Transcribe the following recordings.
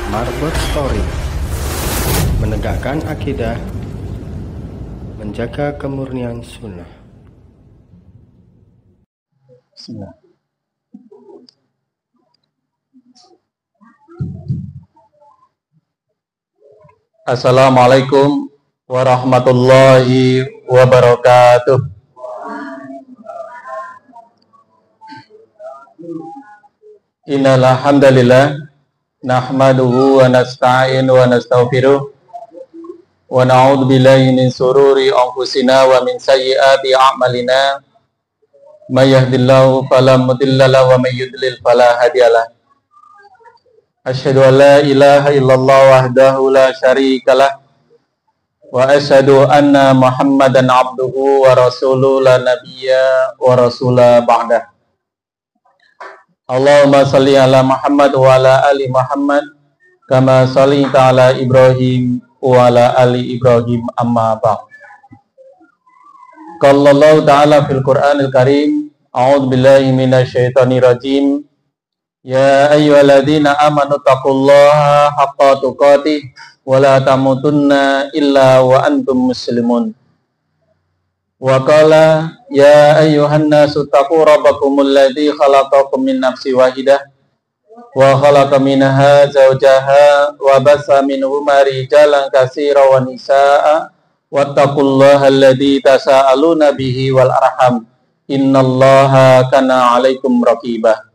Marbot Story, menegakkan akidah, menjaga kemurnian sunnah. Bismillah. Assalamualaikum warahmatullahi wabarakatuh. Innal hamdalillah nahmaduhu wa nasta'inu wa nastaghfiruh wa na'udzu billahi min sururi anfusina wa min sayyiati a'malina. May yahdihillahu fala mudilla lahu wa may yudlil fala hadiyalah. Asyhadu an la ilaha illallah wahdahu la syarikalah wa asyhadu anna Muhammadan abduhu wa rasuluhu la nabiyya wa rasula ba'dah. Allahumma shalli ala Muhammad wa ala ali Muhammad kama shallaita ala Ibrahim wa ala ali Ibrahim amma ba'd. Qala Allah ta'ala fil Qur'anil Karim, a'udzu billahi minasyaitonir rajim. Ya ayyuhalladzina amanu taqullaha haqqa tuqatih wa la tamutunna illa wa antum muslimun. Wa qala ya ayyuhan nasu taqu rabbakumul ladzi khalaqakum min nafsin wahidah wa khalaqa minha zawjaha wa bassa minhuma rijalan katsiran wa nisaa'a wattaqullaha alladzi tasaaluna bihi wal arham innallaha kana 'alaikum raqibah.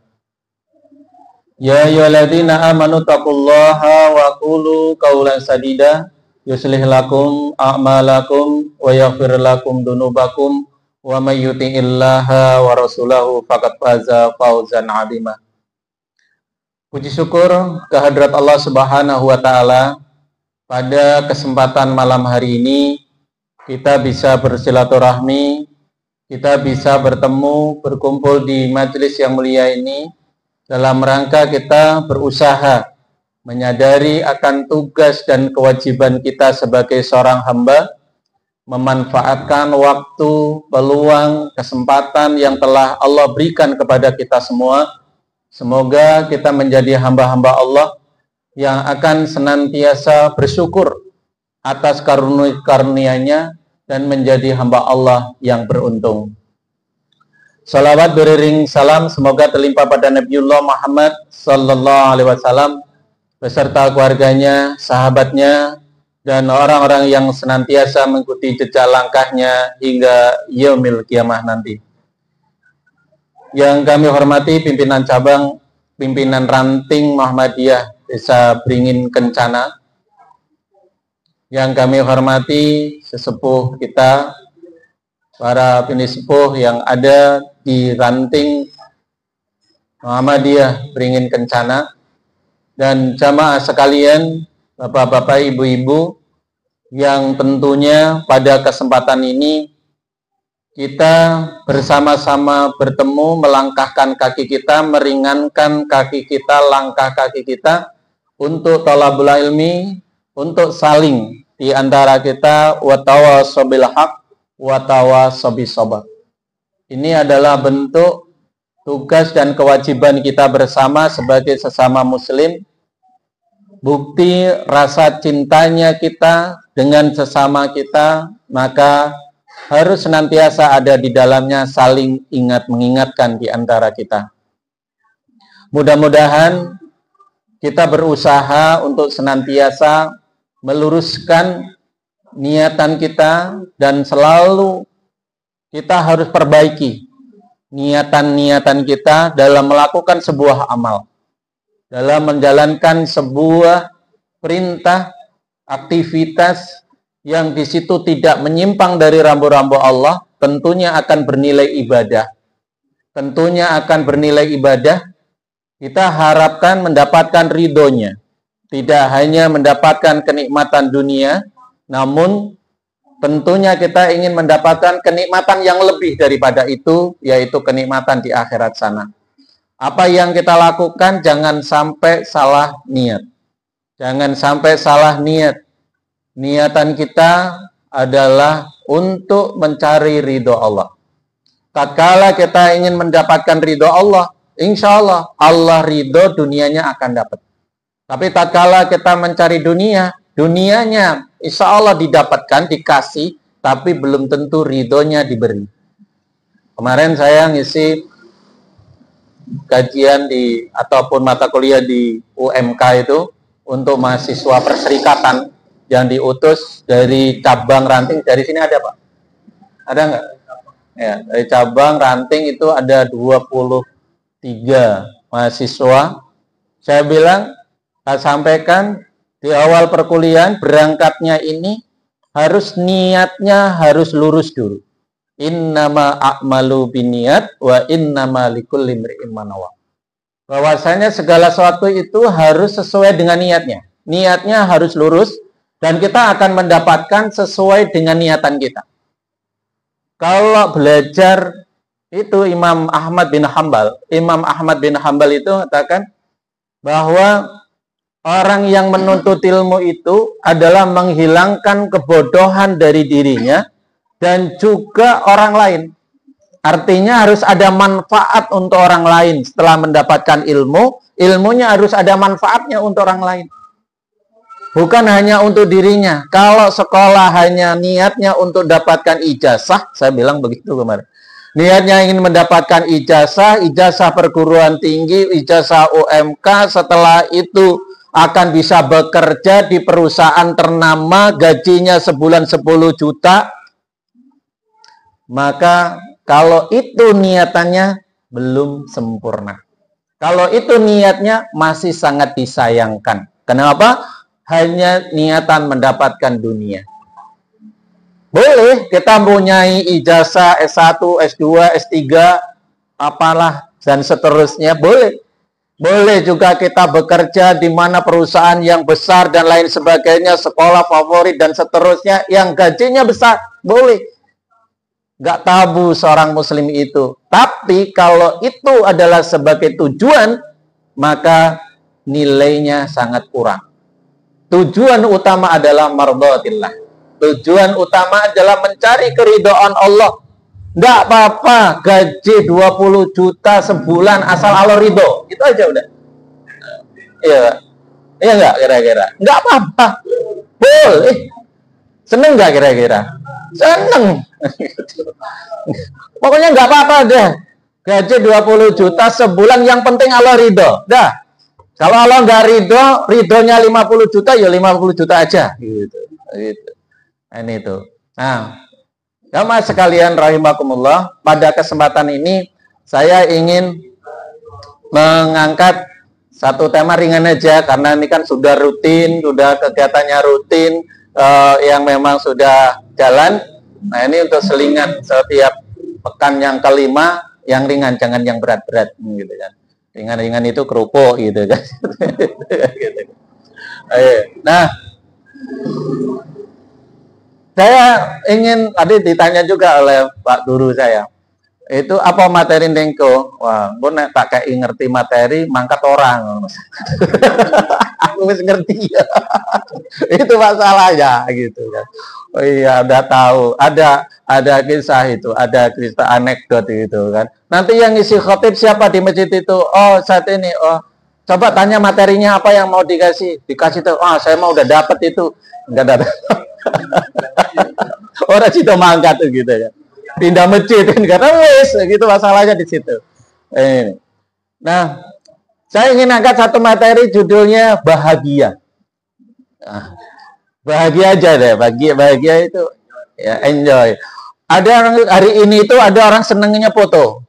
Ya ayyuhalladzina amanu taqullaha wa qulu qawlan sadida yuslih lakum a'malakum wa yaghfir lakum dunubakum wa may yuti'illaha wa rasulahu faqad faza fawzan 'azima. Puji syukur kehadrat Allah Subhanahu wa taala, pada kesempatan malam hari ini kita bisa bersilaturahmi, kita bisa bertemu, berkumpul di majelis yang mulia ini dalam rangka kita berusaha menyadari akan tugas dan kewajiban kita sebagai seorang hamba, memanfaatkan waktu, peluang, kesempatan yang telah Allah berikan kepada kita semua. Semoga kita menjadi hamba-hamba Allah yang akan senantiasa bersyukur atas karunia-Nya dan menjadi hamba Allah yang beruntung. Salawat beriring salam semoga terlimpah pada Nabiullah Muhammad sallallahu alaihi wasallam beserta keluarganya, sahabatnya, dan orang-orang yang senantiasa mengikuti jejak langkahnya hingga yaumil kiamah nanti. Yang kami hormati pimpinan cabang, pimpinan ranting Muhammadiyah Desa Beringin Kencana. Yang kami hormati sesepuh kita, para pinisepuh yang ada di ranting Muhammadiyah Beringin Kencana, dan jamaah sekalian, bapak-bapak, ibu-ibu, yang tentunya pada kesempatan ini kita bersama-sama bertemu, melangkahkan kaki kita, meringankan kaki kita, langkah kaki kita untuk thalabul ilmi, untuk saling di antara kita watawasau bil haq watawasau bis sabr. Ini adalah bentuk tugas dan kewajiban kita bersama sebagai sesama muslim, bukti rasa cintanya kita dengan sesama kita, maka harus senantiasa ada di dalamnya saling ingat mengingatkan di antara kita. Mudah-mudahan kita berusaha untuk senantiasa meluruskan niatan kita dan selalu kita harus perbaiki niatan-niatan kita dalam melakukan sebuah amal, dalam menjalankan sebuah perintah, aktivitas yang di situ tidak menyimpang dari rambu-rambu Allah, tentunya akan bernilai ibadah. Tentunya akan bernilai ibadah. Kita harapkan mendapatkan ridhonya. Tidak hanya mendapatkan kenikmatan dunia, namun tentunya kita ingin mendapatkan kenikmatan yang lebih daripada itu, yaitu kenikmatan di akhirat sana. Apa yang kita lakukan jangan sampai salah niat. Jangan sampai salah niat. Niatan kita adalah untuk mencari ridho Allah. Tatkala kita ingin mendapatkan ridho Allah, insya Allah, Allah ridho dunianya akan dapat. Tapi tatkala kita mencari dunia, dunianya insya Allah didapatkan, dikasih, tapi belum tentu ridhonya diberi. Kemarin saya ngisi kajian ataupun mata kuliah di UMK itu untuk mahasiswa perserikatan yang diutus dari cabang ranting. Dari sini ada Pak? Ada nggak? Ya, dari cabang ranting itu ada 23 mahasiswa. Saya bilang, saya sampaikan di awal perkuliahan, berangkatnya ini niatnya harus lurus dulu. Innama a'malu biniat wa innama likulli imri'in ma nawa. Bahwasanya segala sesuatu itu harus sesuai dengan niatnya. Niatnya harus lurus dan kita akan mendapatkan sesuai dengan niatan kita. Kalau belajar itu Imam Ahmad bin Hambal itu katakan bahwa orang yang menuntut ilmu itu adalah menghilangkan kebodohan dari dirinya dan juga orang lain. Artinya harus ada manfaat untuk orang lain setelah mendapatkan ilmu. Ilmunya harus ada manfaatnya untuk orang lain. Bukan hanya untuk dirinya. Kalau sekolah hanya niatnya untuk dapatkan ijazah, saya bilang begitu kemarin. Niatnya ingin mendapatkan ijazah perguruan tinggi, ijazah UMK, setelah itu akan bisa bekerja di perusahaan ternama, gajinya sebulan 10 juta. Maka kalau itu niatannya belum sempurna. Kalau itu niatnya masih sangat disayangkan. Kenapa? Hanya niatan mendapatkan dunia. Boleh kita mempunyai ijazah S1, S2, S3, apalah, dan seterusnya. Boleh. Boleh juga kita bekerja di mana perusahaan yang besar dan lain sebagainya, sekolah favorit dan seterusnya, yang gajinya besar. Boleh. Nggak tabu seorang muslim itu. Tapi kalau itu adalah sebagai tujuan, maka nilainya sangat kurang. Tujuan utama adalah mardhatillah. Tujuan utama adalah mencari keridhaan Allah. Nggak apa-apa gaji 20 juta sebulan asal Allah ridho. Itu aja udah. Iya. Iya nggak kira-kira? Nggak apa-apa. Boleh. Seneng nggak kira-kira? Seneng. Pokoknya nggak apa-apa deh. Gaji 20 juta sebulan, yang penting Allah ridho. Dah. Kalau Allah nggak ridho, ridhonya 50 juta, ya 50 juta aja. Gitu. Ini itu. Nah, jamaah sekalian rahimakumullah, pada kesempatan ini saya ingin mengangkat satu tema ringan aja, karena ini kan sudah rutin, sudah kegiatannya rutin, yang memang sudah jalan. Nah, ini untuk selingan setiap pekan yang kelima, yang ringan, jangan yang berat-berat, gitu kan. Ringan-ringan itu kerupuk, gitu kan. Nah, saya ingin, tadi ditanya juga oleh Pak Guru saya, itu apa materi Dengko? Wah, gue tak kayak ngerti materi, mangkat orang. Aku wis ngerti ya. Itu masalahnya gitu kan. Oh iya, udah tahu. Ada kisah itu, ada kisah anekdot gitu kan. Nanti yang isi khotib siapa di masjid itu? Oh, saat ini. Oh, coba tanya materinya apa yang mau dikasih. Dikasih tuh. Ah, saya mau udah dapet itu. Enggak dapat. Orang situ mangkat tuh gitu ya. Pindah masjid kan, karena wis gitu masalahnya di situ. Nah, saya ingin angkat satu materi judulnya bahagia. Nah, bahagia aja deh, bahagia itu ya enjoy. Ada orang hari ini itu ada orang senengnya foto.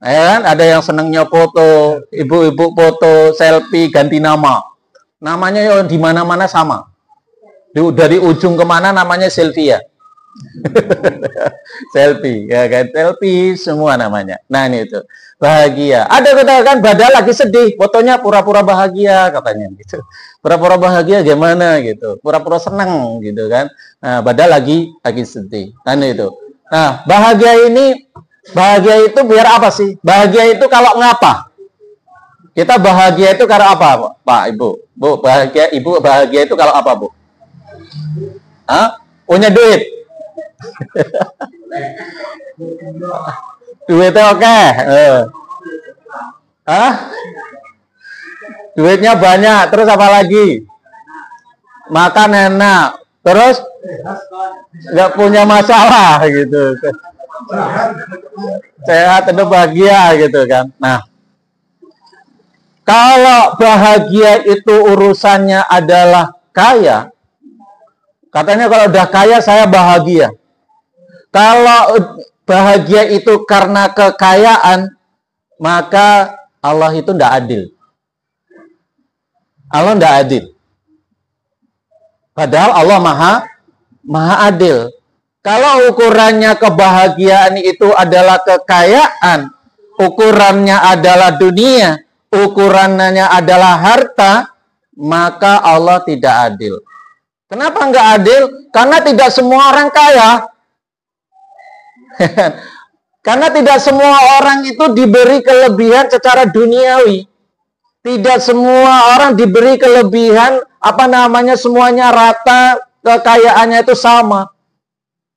Ya kan? Ada yang senengnya foto, ibu-ibu foto, selfie, ganti nama. Namanya ya di mana-mana sama. Dari ujung kemana namanya Sylvia. Selfie, ya kan? Selfie semua namanya. Nah, ini itu. Bahagia. Ada katakan badal lagi sedih, fotonya pura-pura bahagia katanya gitu. Pura-pura bahagia gimana gitu. Pura-pura senang gitu kan. Nah, badal lagi sedih. Nah, itu. Nah, bahagia itu biar apa sih? Bahagia itu kalau ngapa? Kita bahagia itu karena apa, Pak, Ibu? Bu, bahagia itu kalau apa, Bu? Hah? Punya duit. Duitnya oke. Hah? duitnya banyak, terus apa lagi? Makan enak, terus nggak punya masalah gitu. Sehat dan bahagia gitu kan. Nah, kalau bahagia itu urusannya adalah kaya, katanya kalau udah kaya saya bahagia. Kalau bahagia itu karena kekayaan, maka Allah itu tidak adil. Allah tidak adil. Padahal Allah maha adil. Kalau ukurannya kebahagiaan itu adalah kekayaan, ukurannya adalah dunia, ukurannya adalah harta, maka Allah tidak adil. Kenapa enggak adil? Karena tidak semua orang kaya. Karena tidak semua orang itu diberi kelebihan secara duniawi. Tidak semua orang diberi kelebihan, semuanya rata, kekayaannya itu sama.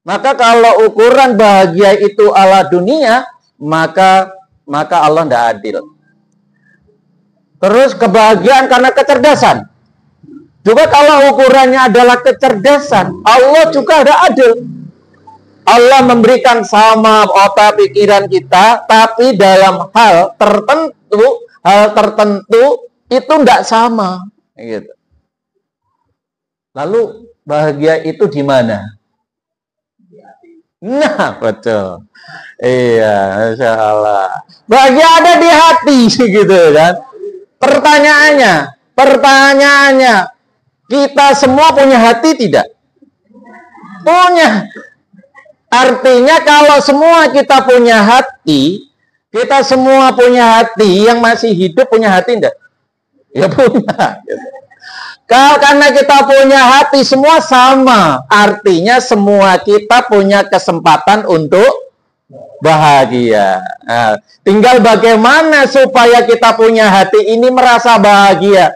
Maka kalau ukuran bahagia itu ala dunia, maka Allah tidak adil. Terus kebahagiaan karena kecerdasan. Juga kalau ukurannya adalah kecerdasan, Allah juga ada adil. Allah memberikan sama otak pikiran kita, tapi dalam hal tertentu itu tidak sama. Gitu. Lalu bahagia itu di mana? Nah, betul. Iya, Masya Allah. Bahagia ada di hati, gitu kan. Pertanyaannya, kita semua punya hati tidak? Punya. Artinya kalau semua kita punya hati, kita semua punya hati, yang masih hidup punya hati enggak? Ya punya. Kalau karena kita punya hati semua sama, artinya semua kita punya kesempatan untuk bahagia. Nah, tinggal bagaimana supaya kita punya hati ini merasa bahagia.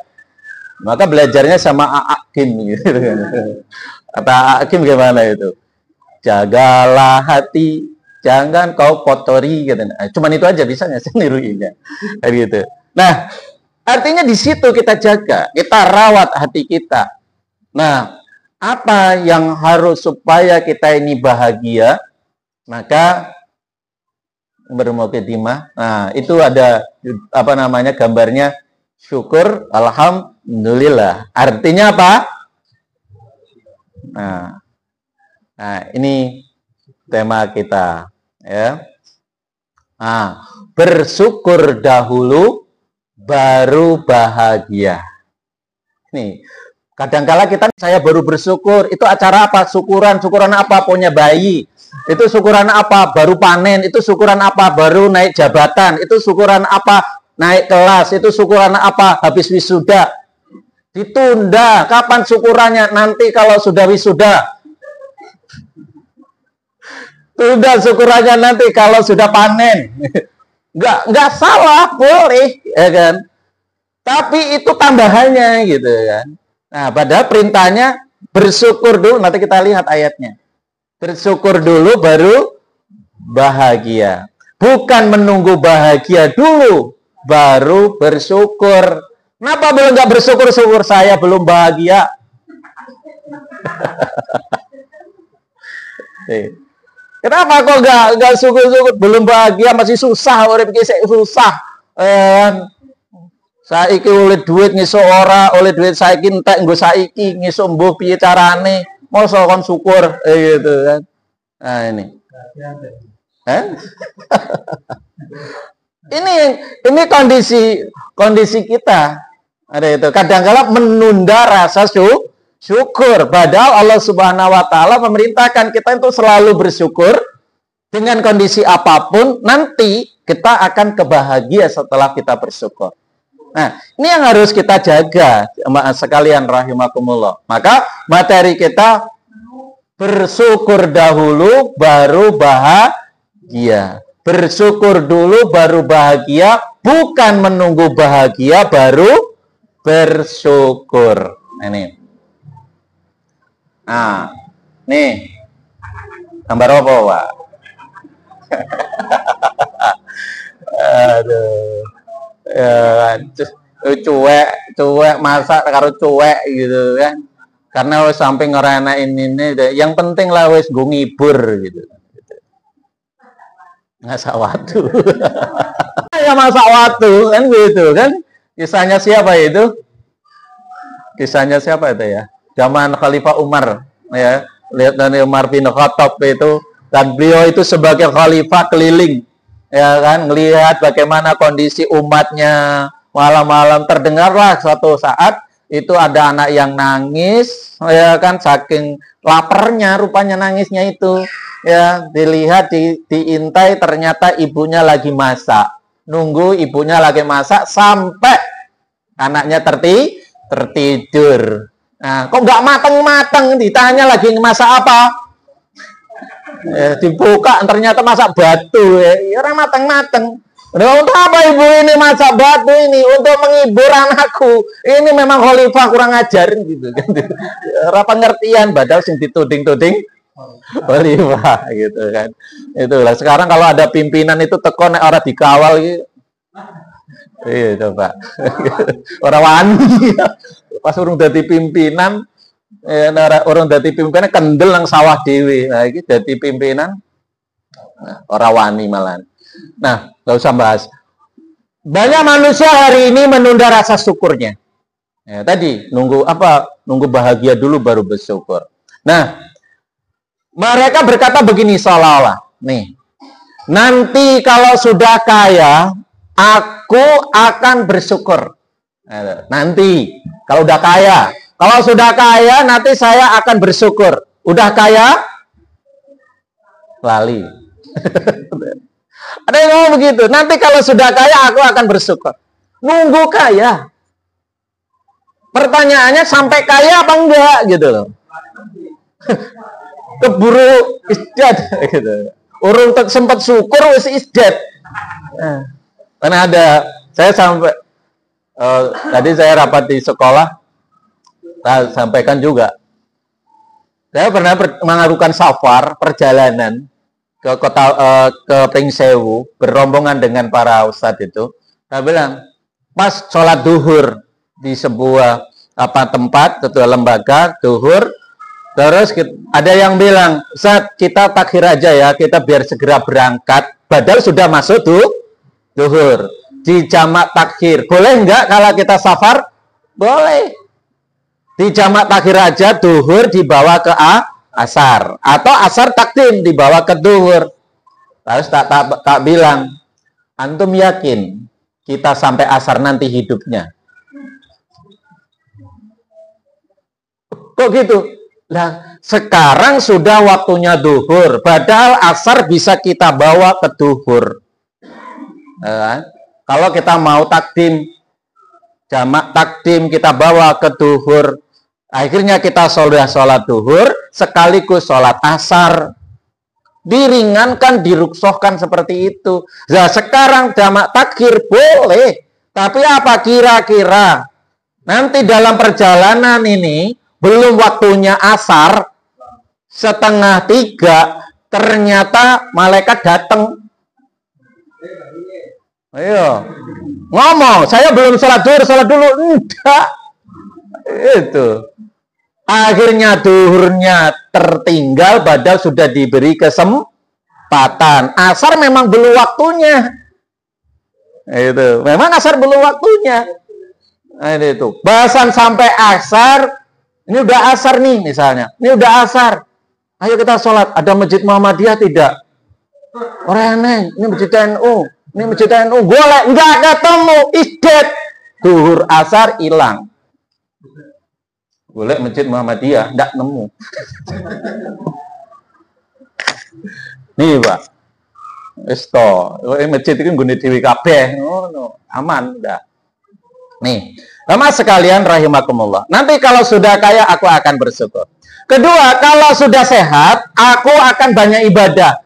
Maka belajarnya sama Aakim gitu. Kata Aakim gimana itu? Jagalah hati, jangan kau kotori gitu. Nah, cuman itu aja bisanya, saya niruinnya. Gitu. Nah, artinya di situ kita jaga, kita rawat hati kita. Nah, apa yang harus supaya kita ini bahagia? Maka bermukadimah. Nah, itu ada gambarnya syukur, alhamdulillah. Artinya apa? Nah, ini tema kita, ya. Nah, bersyukur dahulu baru bahagia. Nih, kadangkala saya baru bersyukur. Itu acara apa? Syukuran apa? Punya bayi. Itu syukuran apa? Baru panen. Itu syukuran apa? Baru naik jabatan. Itu syukuran apa? Naik kelas. Itu syukuran apa? Habis wisuda. Ditunda. Kapan syukurannya? Nanti kalau sudah wisuda. Tunda syukurannya nanti kalau sudah panen. Nggak salah, boleh, ya kan? Tapi itu tambahannya, gitu kan? Nah, padahal perintahnya bersyukur dulu. Nanti kita lihat ayatnya. Bersyukur dulu baru bahagia. Bukan menunggu bahagia dulu baru bersyukur. Kenapa belum nggak bersyukur? Saya belum bahagia. Kenapa kok nggak syukur-syukur? Belum bahagia, masih susah, urip iki susah. Saiki oleh duit ngisuk ora, oleh duit saiki entek nggo saiki ngisuk mbuh piye carane? Mosok kon syukur gitu kan. Nah, ini. Ini kondisi kita. Ada itu. Kadang-kala menunda rasa syukur. Padahal Allah Subhanahu wa taala memerintahkan kita untuk selalu bersyukur dengan kondisi apapun, nanti kita akan kebahagia setelah kita bersyukur. Nah, ini yang harus kita jaga, jemaah sekalian rahimakumullah. Maka materi kita bersyukur dahulu baru bahagia. Bersyukur dulu baru bahagia, bukan menunggu bahagia baru bersyukur. Ini. Nah, nih gambar apa, Pak? Aduh, cuek masak karo cuek gitu kan. Karena wis sampai ngerenain ini, yang penting lah wis gue ngibur gitu. Masak waktu. Ya masak waktu kan gitu kan. Kisahnya siapa itu? Kisahnya siapa itu ya? Zaman Khalifah Umar ya. Lihat dari Umar bin Khattab itu, dan beliau itu sebagai khalifah keliling ya kan, melihat bagaimana kondisi umatnya. Malam-malam terdengarlah suatu saat itu ada anak yang nangis ya kan, saking laparnya rupanya nangisnya itu ya. Dilihat diintai, ternyata ibunya lagi masak. Nunggu ibunya lagi masak sampai anaknya tertidur. Nah, kok nggak mateng-mateng, ditanya lagi masak apa? Dibuka ternyata masak batu. Orang mateng-mateng. Untuk apa ibu ini masak batu ini? Untuk menghibur anakku. Ini memang khalifah kurang ajar gitu kan. Ora pengertian, padahal sing dituding-tuding khalifah gitu kan. Itulah sekarang kalau ada pimpinan itu teko nek ora dikawal gitu. Iya coba. Orang wani. Pas urung dadi pimpinan, urung dadi pimpinan kendel nang sawah dhewe. Nah iki dadi pimpinan ora wani malan. Nah, nggak usah bahas. Banyak manusia hari ini menunda rasa syukurnya. Ya, tadi nunggu apa? Nunggu bahagia dulu baru bersyukur. Nah, mereka berkata begini seolah-olah, nih, nanti kalau sudah kaya, aku akan bersyukur. Nanti, kalau udah kaya. Kalau sudah kaya, nanti saya akan bersyukur. Udah kaya? Lali. Ada yang ngomong begitu. Nanti kalau sudah kaya, aku akan bersyukur. Nunggu kaya. Pertanyaannya, sampai kaya apa enggak? Gitu loh. Keburu isdat. Gitu. Urung sempat syukur, wis isdat. Karena ada, saya sampai tadi saya rapat di sekolah, saya sampaikan juga. Saya pernah melakukan safar perjalanan ke kota ke Pringsewu, berombongan dengan para ustadz itu. Saya bilang, pas sholat duhur di sebuah tempat, sebuah lembaga duhur, terus ada yang bilang, Ustadz, kita takhir aja ya, kita biar segera berangkat. Padahal sudah masuk duhur. Di jamak takhir. Boleh enggak kalau kita safar? Boleh. Di jamak takhir aja, duhur dibawa ke asar. Atau asar takdim dibawa ke duhur. Terus tak bilang, antum yakin kita sampai asar nanti hidupnya? Kok gitu? Lah, sekarang sudah waktunya duhur. Padahal asar bisa kita bawa ke duhur. Kalau kita mau takdim, jamak takdim kita bawa ke duhur, akhirnya kita sudah sholat duhur, sekaligus sholat asar. Diringankan, diruksohkan seperti itu. Nah, sekarang jamak takhir boleh, tapi apa kira-kira nanti dalam perjalanan ini belum waktunya asar, 2:30 ternyata malaikat datang. Ayo, ngomong, saya belum sholat dulu, enggak. Itu. Akhirnya duhurnya tertinggal, padahal sudah diberi kesempatan. Asar memang belum waktunya. Itu, memang asar belum waktunya. Nah, itu. Bahasan sampai asar, ini udah asar nih misalnya. Ini udah asar. Ayo kita sholat. Ada masjid Muhammadiyah tidak? Orang aneh, ini masjid NU. Ini masjid NU, boleh, enggak ketemu, isdet. Duhur asar hilang. Boleh masjid Muhammadiyah, enggak nemu. Nih, Pak. Esto, masjid itu gune dhewe kabeh. No. Aman, enggak. Nih, sama sekalian rahimakumullah. Nanti kalau sudah kaya, aku akan bersyukur. Kedua, kalau sudah sehat, aku akan banyak ibadah.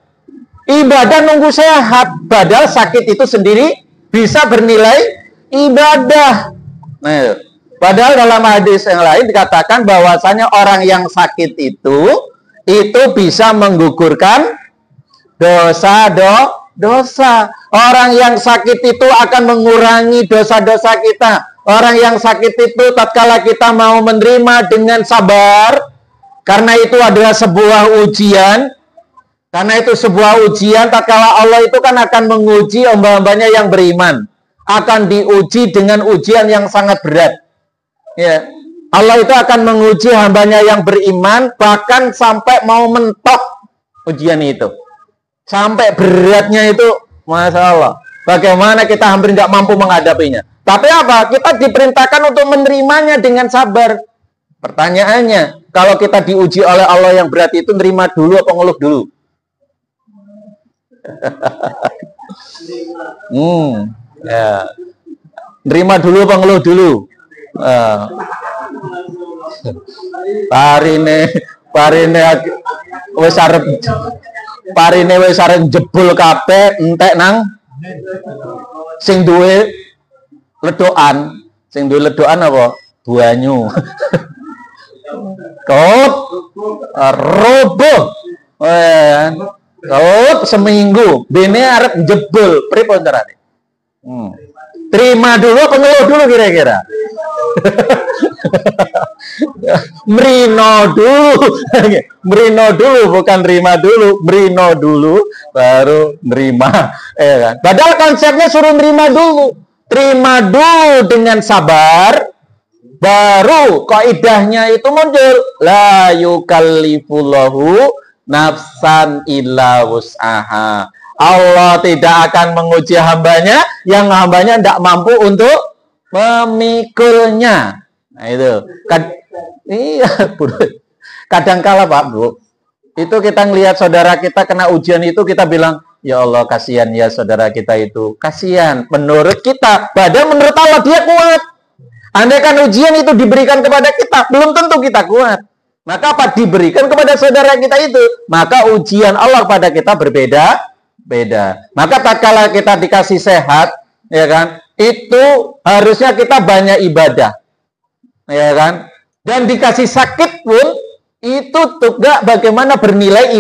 Ibadah nunggu sehat, padahal sakit itu sendiri bisa bernilai ibadah. Nah, padahal dalam hadis yang lain dikatakan bahwasanya orang yang sakit itu bisa menggugurkan dosa. Orang yang sakit itu akan mengurangi dosa-dosa kita. Orang yang sakit itu tatkala kita mau menerima dengan sabar, karena itu adalah sebuah ujian. Karena itu sebuah ujian, tatkala Allah itu kan akan menguji hamba-hambanya yang beriman. Akan diuji dengan ujian yang sangat berat. Ya. Allah itu akan menguji hambanya yang beriman, bahkan sampai mau mentok ujian itu. Sampai beratnya itu, Masya Allah. Bagaimana kita hampir tidak mampu menghadapinya. Tapi apa? Kita diperintahkan untuk menerimanya dengan sabar. Pertanyaannya, kalau kita diuji oleh Allah yang berat itu, nerima dulu apa ngeluh dulu? Ya. Nerima dulu apa ngeluh dulu? Parine wis arep jebul kabeh entek nang sing duwe ledokan. Sing duwe ledokan apa? Banyu. Kop roboh. Kop seminggu bene arep jebul pripun carane? Terima dulu apa ngeluh dulu kira-kira? Merino dulu bukan terima dulu, merino dulu baru nerima, kan? Padahal konsepnya suruh nerima dulu, terima dulu dengan sabar, baru kaidahnya itu muncul, la yukallifullahu nafsan illa wus'aha. Allah tidak akan menguji hambanya yang hambanya tidak mampu untuk memikulnya. Nah itu iya, kadangkala Pak Bu, itu kita ngelihat saudara kita kena ujian itu, kita bilang, ya Allah kasihan ya saudara kita itu, kasihan menurut kita, padahal menurut Allah dia kuat. Andai kan ujian itu diberikan kepada kita, belum tentu kita kuat. Maka apa diberikan kepada saudara kita itu, maka ujian Allah pada kita berbeda-beda. Maka tatkala kita dikasih sehat, ya kan, itu harusnya kita banyak ibadah, ya kan. Dan dikasih sakit pun itu juga bagaimana bernilai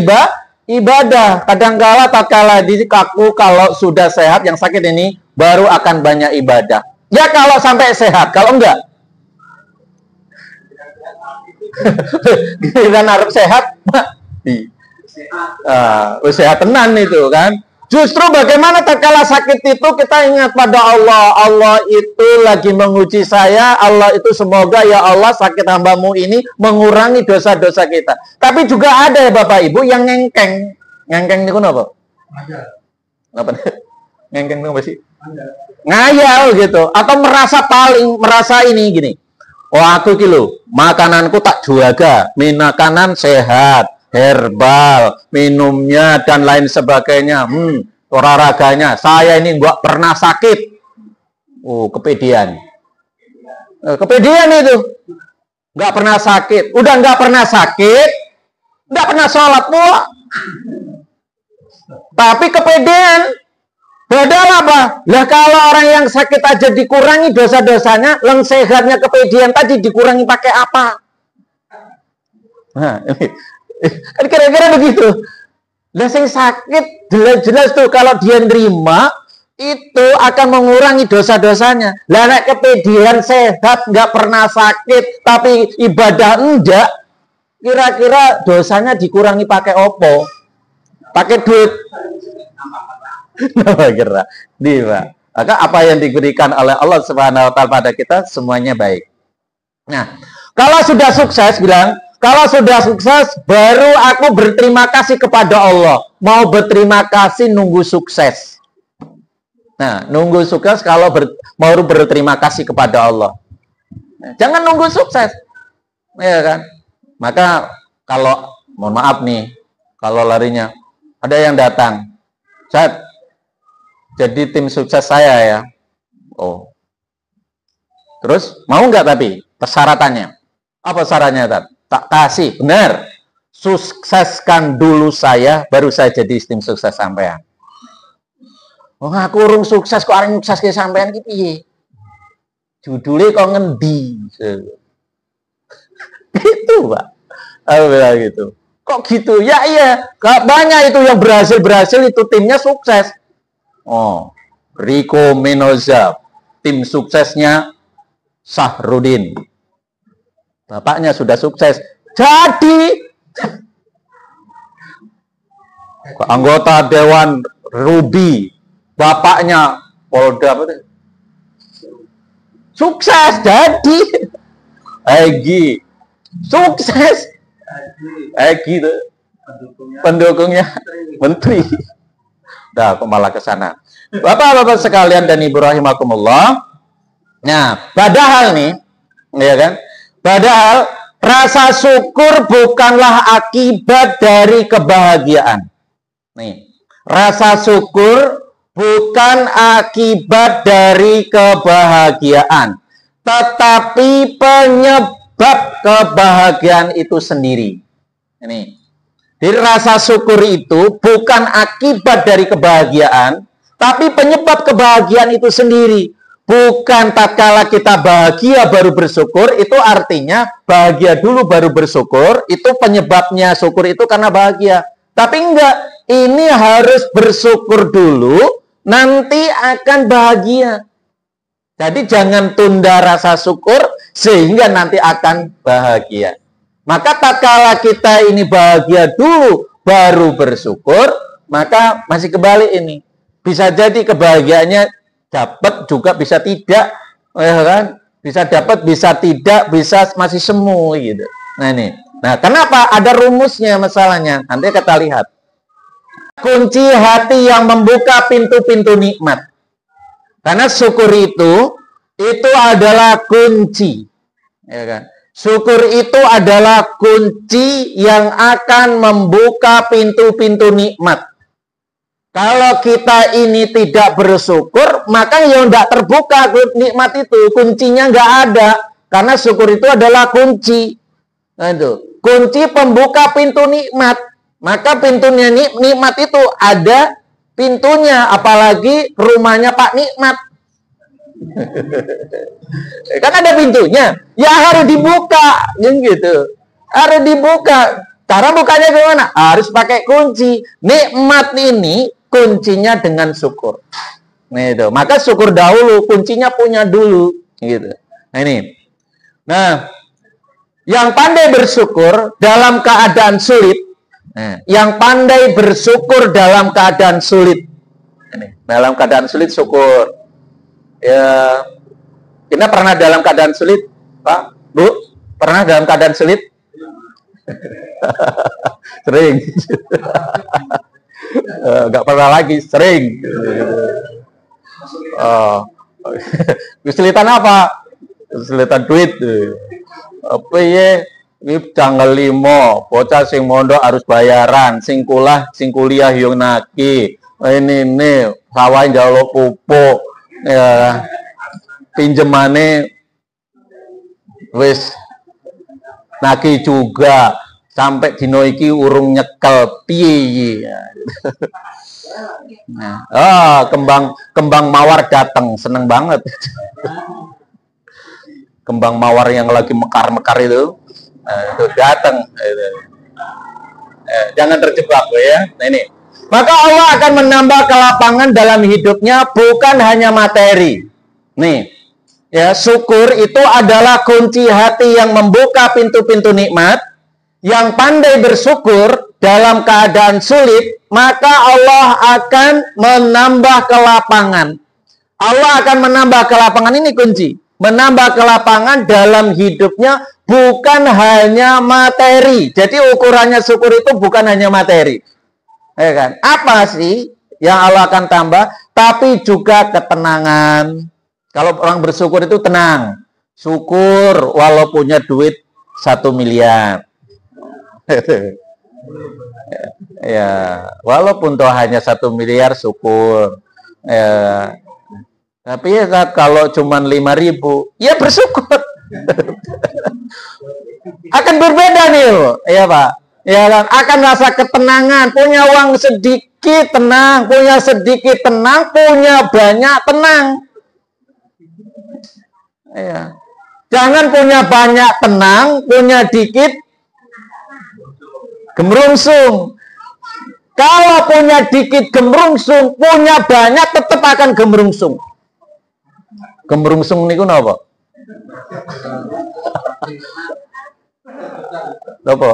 ibadah. Kadangkala tatkala kaku, kalau sudah sehat yang sakit ini baru akan banyak ibadah. Ya kalau sampai sehat, kalau enggak kita harus sehat mati. Sehat tenan itu kan. Justru bagaimana tatkala sakit itu kita ingat pada Allah. Allah itu lagi menguji saya. Allah itu semoga ya Allah sakit hambamu ini mengurangi dosa-dosa kita. Tapi juga ada ya Bapak Ibu yang ngengkeng. Ngengkeng itu apa? Apa? Ngengkeng itu apa sih? Ngayal gitu. Atau merasa ini gini. Oh aku kilo makananku tak jaga. Makanan sehat, herbal, minumnya dan lain sebagainya, olahraganya, saya ini nggak pernah sakit. Kepedean itu, nggak pernah sakit, udah nggak pernah sakit, nggak pernah sholat pula, tapi kepedean. Padahal apa? Lah kalau orang yang sakit aja dikurangi dosa-dosanya, yang sehatnya kepedean tadi dikurangi pakai apa? Nah, kan kira-kira begitu. Lah sing sakit jelas-jelas tuh kalau dia nerima itu akan mengurangi dosa-dosanya. Lah nek kepedean sehat nggak pernah sakit tapi ibadah enggak, kira-kira dosanya dikurangi pakai opo? Pakai duit. Kira dia. Maka apa yang diberikan oleh Allah Subhanahu wa taala pada kita semuanya baik. Nah, kalau sudah sukses bilang, kalau sudah sukses, baru aku berterima kasih kepada Allah. Mau berterima kasih nunggu sukses. Nah, nunggu sukses kalau mau berterima kasih kepada Allah. Nah, jangan nunggu sukses. Ya kan? Maka kalau, mohon maaf nih, kalau larinya, ada yang datang. Ustaz, jadi tim sukses saya ya. Oh. Terus, mau nggak tapi? Persyaratannya. Apa syaratnya, Ustaz? Tak kasih, benar. Sukseskan dulu saya, baru saya jadi tim sukses sampean. Oh, aku urung sukses kok areng sukses ke sampean ki piye? Judulnya kok ngendi? Gitu, Pak. Alhamdulillah gitu. Kok gitu? Ya iya, banyak itu yang berhasil itu timnya sukses. Oh, Rico Mendoza, tim suksesnya Sahrudin. Bapaknya sudah sukses. Jadi anggota Dewan Ruby. Bapaknya Polda sukses jadi Egi. Sukses Egi tuh pendukungnya menteri. Dah, kok malah ke sana. Bapak-bapak sekalian dan Ibu rahimakumullah. Nah, padahal nih, ya kan? Padahal rasa syukur bukanlah akibat dari kebahagiaan. Nih, rasa syukur bukan akibat dari kebahagiaan, tetapi penyebab kebahagiaan itu sendiri. Ini. Jadi rasa syukur itu bukan akibat dari kebahagiaan, tapi penyebab kebahagiaan itu sendiri. Bukan tatkala kita bahagia baru bersyukur, itu artinya bahagia dulu baru bersyukur, itu penyebabnya syukur itu karena bahagia. Tapi enggak, ini harus bersyukur dulu, nanti akan bahagia. Jadi jangan tunda rasa syukur sehingga nanti akan bahagia. Maka tatkala kita ini bahagia dulu baru bersyukur, maka masih kebalik ini. Bisa jadi kebahagiaannya dapat juga bisa tidak, ya kan? Bisa dapat, bisa tidak, bisa masih semu gitu. Nah ini. Nah, kenapa? Ada rumusnya masalahnya. Nanti kita lihat. Kunci hati yang membuka pintu-pintu nikmat. Karena syukur itu adalah kunci. Ya kan? Syukur itu adalah kunci yang akan membuka pintu-pintu nikmat. Kalau kita ini tidak bersyukur, maka yang tidak terbuka nikmat itu. Kuncinya nggak ada. Karena syukur itu adalah kunci. Nah, itu. Kunci pembuka pintu nikmat. Maka pintunya nikmat itu ada pintunya. Apalagi rumahnya Pak Nikmat. Kan ada pintunya. Ya harus dibuka. Gitu. Harus dibuka. Cara bukanya gimana? Harus pakai kunci. Nikmat ini kuncinya dengan syukur. Nah, itu. Maka syukur dahulu, kuncinya punya dulu, gitu. Nah, ini. Nah, yang pandai bersyukur dalam keadaan sulit, yang pandai bersyukur dalam keadaan sulit. Ini, dalam keadaan sulit syukur. Ya, kita pernah dalam keadaan sulit, Pak, Bu? Pernah dalam keadaan sulit? Sering. Nggak pernah lagi, sering. Kesulitan apa? Kesulitan duit. Apa ya? Ini tanggal 5, bocah sing mondok harus bayaran, sing kuliah yo naki. Ini sawah njaluk pupuk. Ya, pinjemane wis naki juga. Sampai dino iki urung nyekel piye ya. Nah, kembang mawar datang, seneng banget. Kembang mawar yang lagi mekar-mekar itu, itu datang. Jangan terjebak ya. Nah ini. Maka Allah akan menambah kelapangan dalam hidupnya, bukan hanya materi. Nih, ya syukur itu adalah kunci hati yang membuka pintu-pintu nikmat. Yang pandai bersyukur dalam keadaan sulit, maka Allah akan menambah kelapangan. Allah akan menambah kelapangan, ini kunci. Menambah kelapangan dalam hidupnya bukan hanya materi. Jadi ukurannya syukur itu bukan hanya materi. Ya kan? Apa sih yang Allah akan tambah? Tapi juga ketenangan. Kalau orang bersyukur itu tenang. Syukur walau punya duit 1 miliar. Ya, walaupun toh hanya 1 miliar syukur. Ya, tapi ya kalau cuma 5.000, ya bersyukur. Akan berbeda nih, ya Pak. Ya kan, akan rasa ketenangan. Punya uang sedikit tenang, punya sedikit tenang, punya banyak tenang. Ya. Jangan punya banyak tenang, punya dikit gemerungsung. Kalau punya dikit gemerungsung, punya banyak tetap akan gemerungsung. Gemerungsung niku napa? Apa?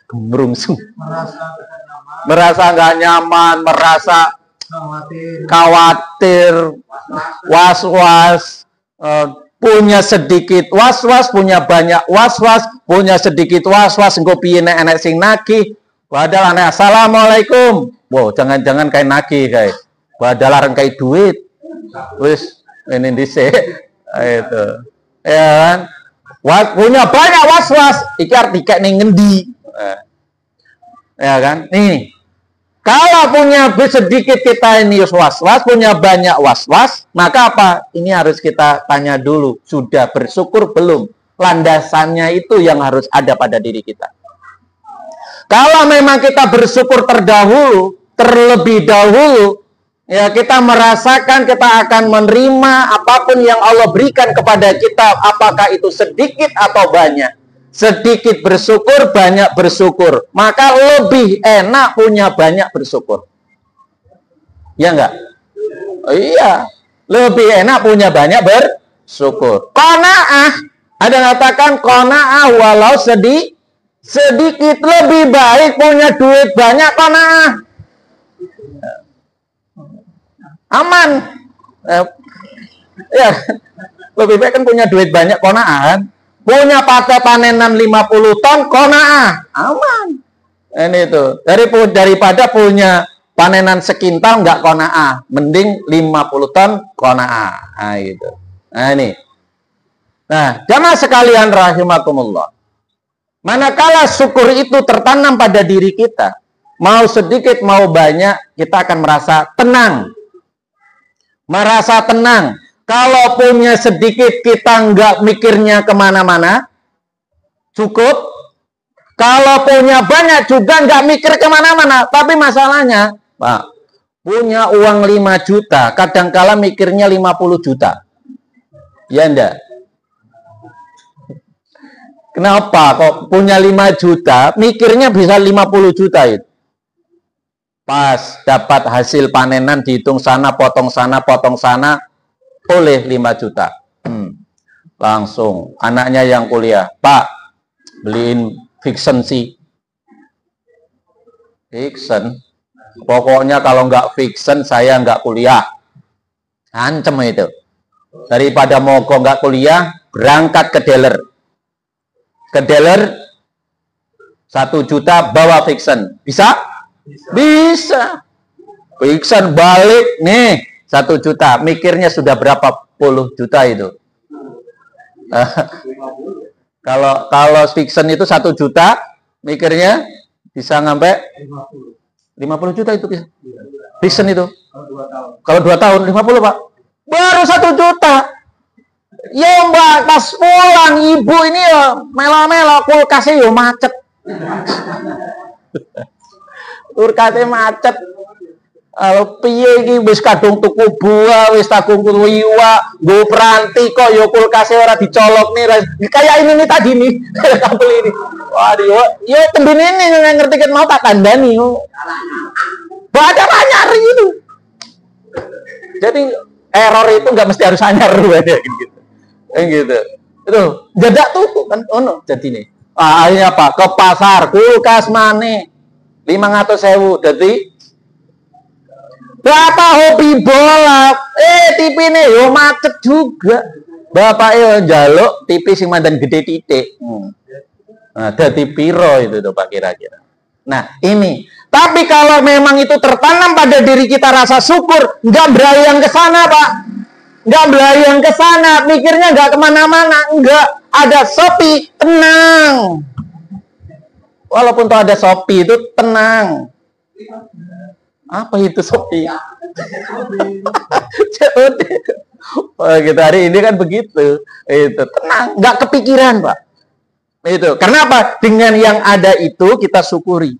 Gembrungsung. Merasa nggak nyaman, merasa khawatir, was-was, punya sedikit was-was, punya banyak was-was, punya sedikit was-was, engko piye nek enek sing nagih. Padahal aneh assalamualaikum. Wow, jangan-jangan kayak nagih kayak. Padahal areng kayak duit. Wis ini dhisik. Itu. Ya kan? Punya banyak was-was, iki arti kayak ning ngendi. Ya kan? Nih. Kalau punya sedikit kita ini was-was, punya banyak was-was, maka apa? Ini harus kita tanya dulu, sudah bersyukur belum? Landasannya itu yang harus ada pada diri kita. Kalau memang kita bersyukur terlebih dahulu, ya kita merasakan kita akan menerima apapun yang Allah berikan kepada kita, apakah itu sedikit atau banyak. Sedikit bersyukur, banyak bersyukur. Maka lebih enak punya banyak bersyukur. Ya enggak? Oh, iya. Lebih enak punya banyak bersyukur. Qanaah. Ada katakan qanaah walau sedikit. Lebih baik punya duit banyak qanaah. Aman. Ya. Lebih baik kan punya duit banyak qanaah kan? Punya pada panenan 50 ton, qanaah, aman. Ini itu. Daripada punya panenan sekintal, nggak qanaah. Mending 50 ton, qanaah. Nah, gitu. Nah, ini. Nah, jamaah sekalian rahimakumullah. Manakala syukur itu tertanam pada diri kita, mau sedikit, mau banyak, kita akan merasa tenang. Merasa tenang. Kalau punya sedikit kita nggak mikirnya kemana-mana, cukup. Kalau punya banyak juga nggak mikir kemana-mana. Tapi masalahnya, Pak, punya uang 5 juta, kadangkala mikirnya 50 juta. Ya enggak? Kenapa? Kok punya 5 juta, mikirnya bisa 50 juta itu. Pas dapat hasil panenan, dihitung sana, potong sana, oleh 5 juta. Langsung anaknya yang kuliah, Pak, beliin fiction sih. Fiction. Pokoknya kalau nggak fiction saya nggak kuliah. Ancem itu. Daripada mogok nggak kuliah, berangkat ke dealer. Ke dealer 1 juta bawa fiction. Bisa? Bisa. Fiction balik nih 1 juta, mikirnya sudah berapa puluh juta itu. Kalau fiction itu 1 juta, mikirnya bisa sampai 50 juta itu bisa. Fiction itu. Kalau 2 tahun 50, Pak. Baru 1 juta. Ya Mbak, pas pulang ibu ini ya melo-melo, kulkasnya ya macet. Kulkasnya macet. Piye iki wis kadung tuku buah, wis takung tuku iwak, nggo peranti kok ya kulkase ora dicolok nih. Kayak ini nih tadi nih, kabel ini. Waduh, yo tembin ini yang ngerti kan mau tak kandani yo. Ada anyar itu. Jadi error itu nggak mesti harus anyar gitu. Gitu. Itu jadak tuku kan ono jadi nih. Akhirnya apa? Ke pasar kulkas maneh 500.000 dadi Bapak hobi bola, TV ini yo macet juga. Bapak yo njaluk TV sing mandan gede titik. Nah, dadi piro itu tuh Pak kira-kira. Nah, ini. Tapi kalau memang itu tertanam pada diri kita rasa syukur, nggak belayang ke sana, Pak. Nggak belayang ke sana, mikirnya nggak kemana-mana, nggak ada Shopee, tenang. Walaupun tuh ada Shopee itu tenang. Apa itu Shopee? Oh, gitu hari ini kan begitu. Itu tenang, nggak kepikiran, Pak. Itu. Karena apa? Dengan yang ada itu kita syukuri.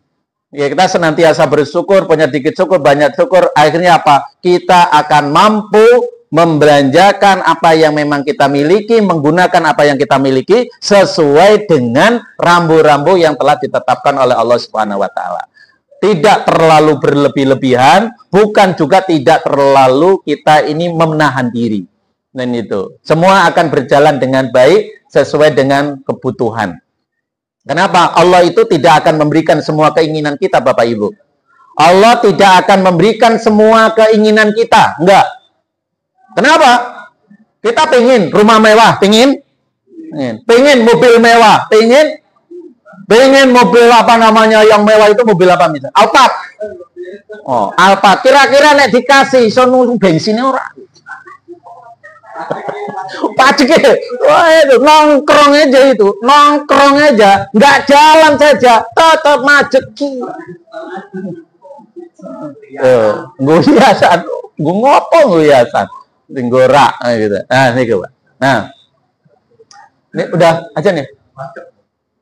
Ya, kita senantiasa bersyukur, punya dikit syukur, banyak syukur. Akhirnya apa? Kita akan mampu membelanjakan apa yang memang kita miliki, menggunakan apa yang kita miliki sesuai dengan rambu-rambu yang telah ditetapkan oleh Allah Subhanahu wa taala. Tidak terlalu berlebih-lebihan, bukan juga tidak terlalu kita ini menahan diri. Dan itu semua akan berjalan dengan baik sesuai dengan kebutuhan. Kenapa? Allah itu tidak akan memberikan semua keinginan kita, Bapak Ibu. Allah tidak akan memberikan semua keinginan kita. Enggak. Kenapa? Kita pengen rumah mewah, pengen mobil mewah, pengen mobil apa namanya yang mewah itu mobil apa misalnya? Alphard. Oh, Alphard. Kira-kira nek dikasih sono bensinnya ora. Pajak wah itu nongkrong aja, nggak jalan saja, tetap macet. Gue hiasan, gue ngopo gue hiasan, tinggorak gitu. Nah ini coba. Nah, ini udah aja nih.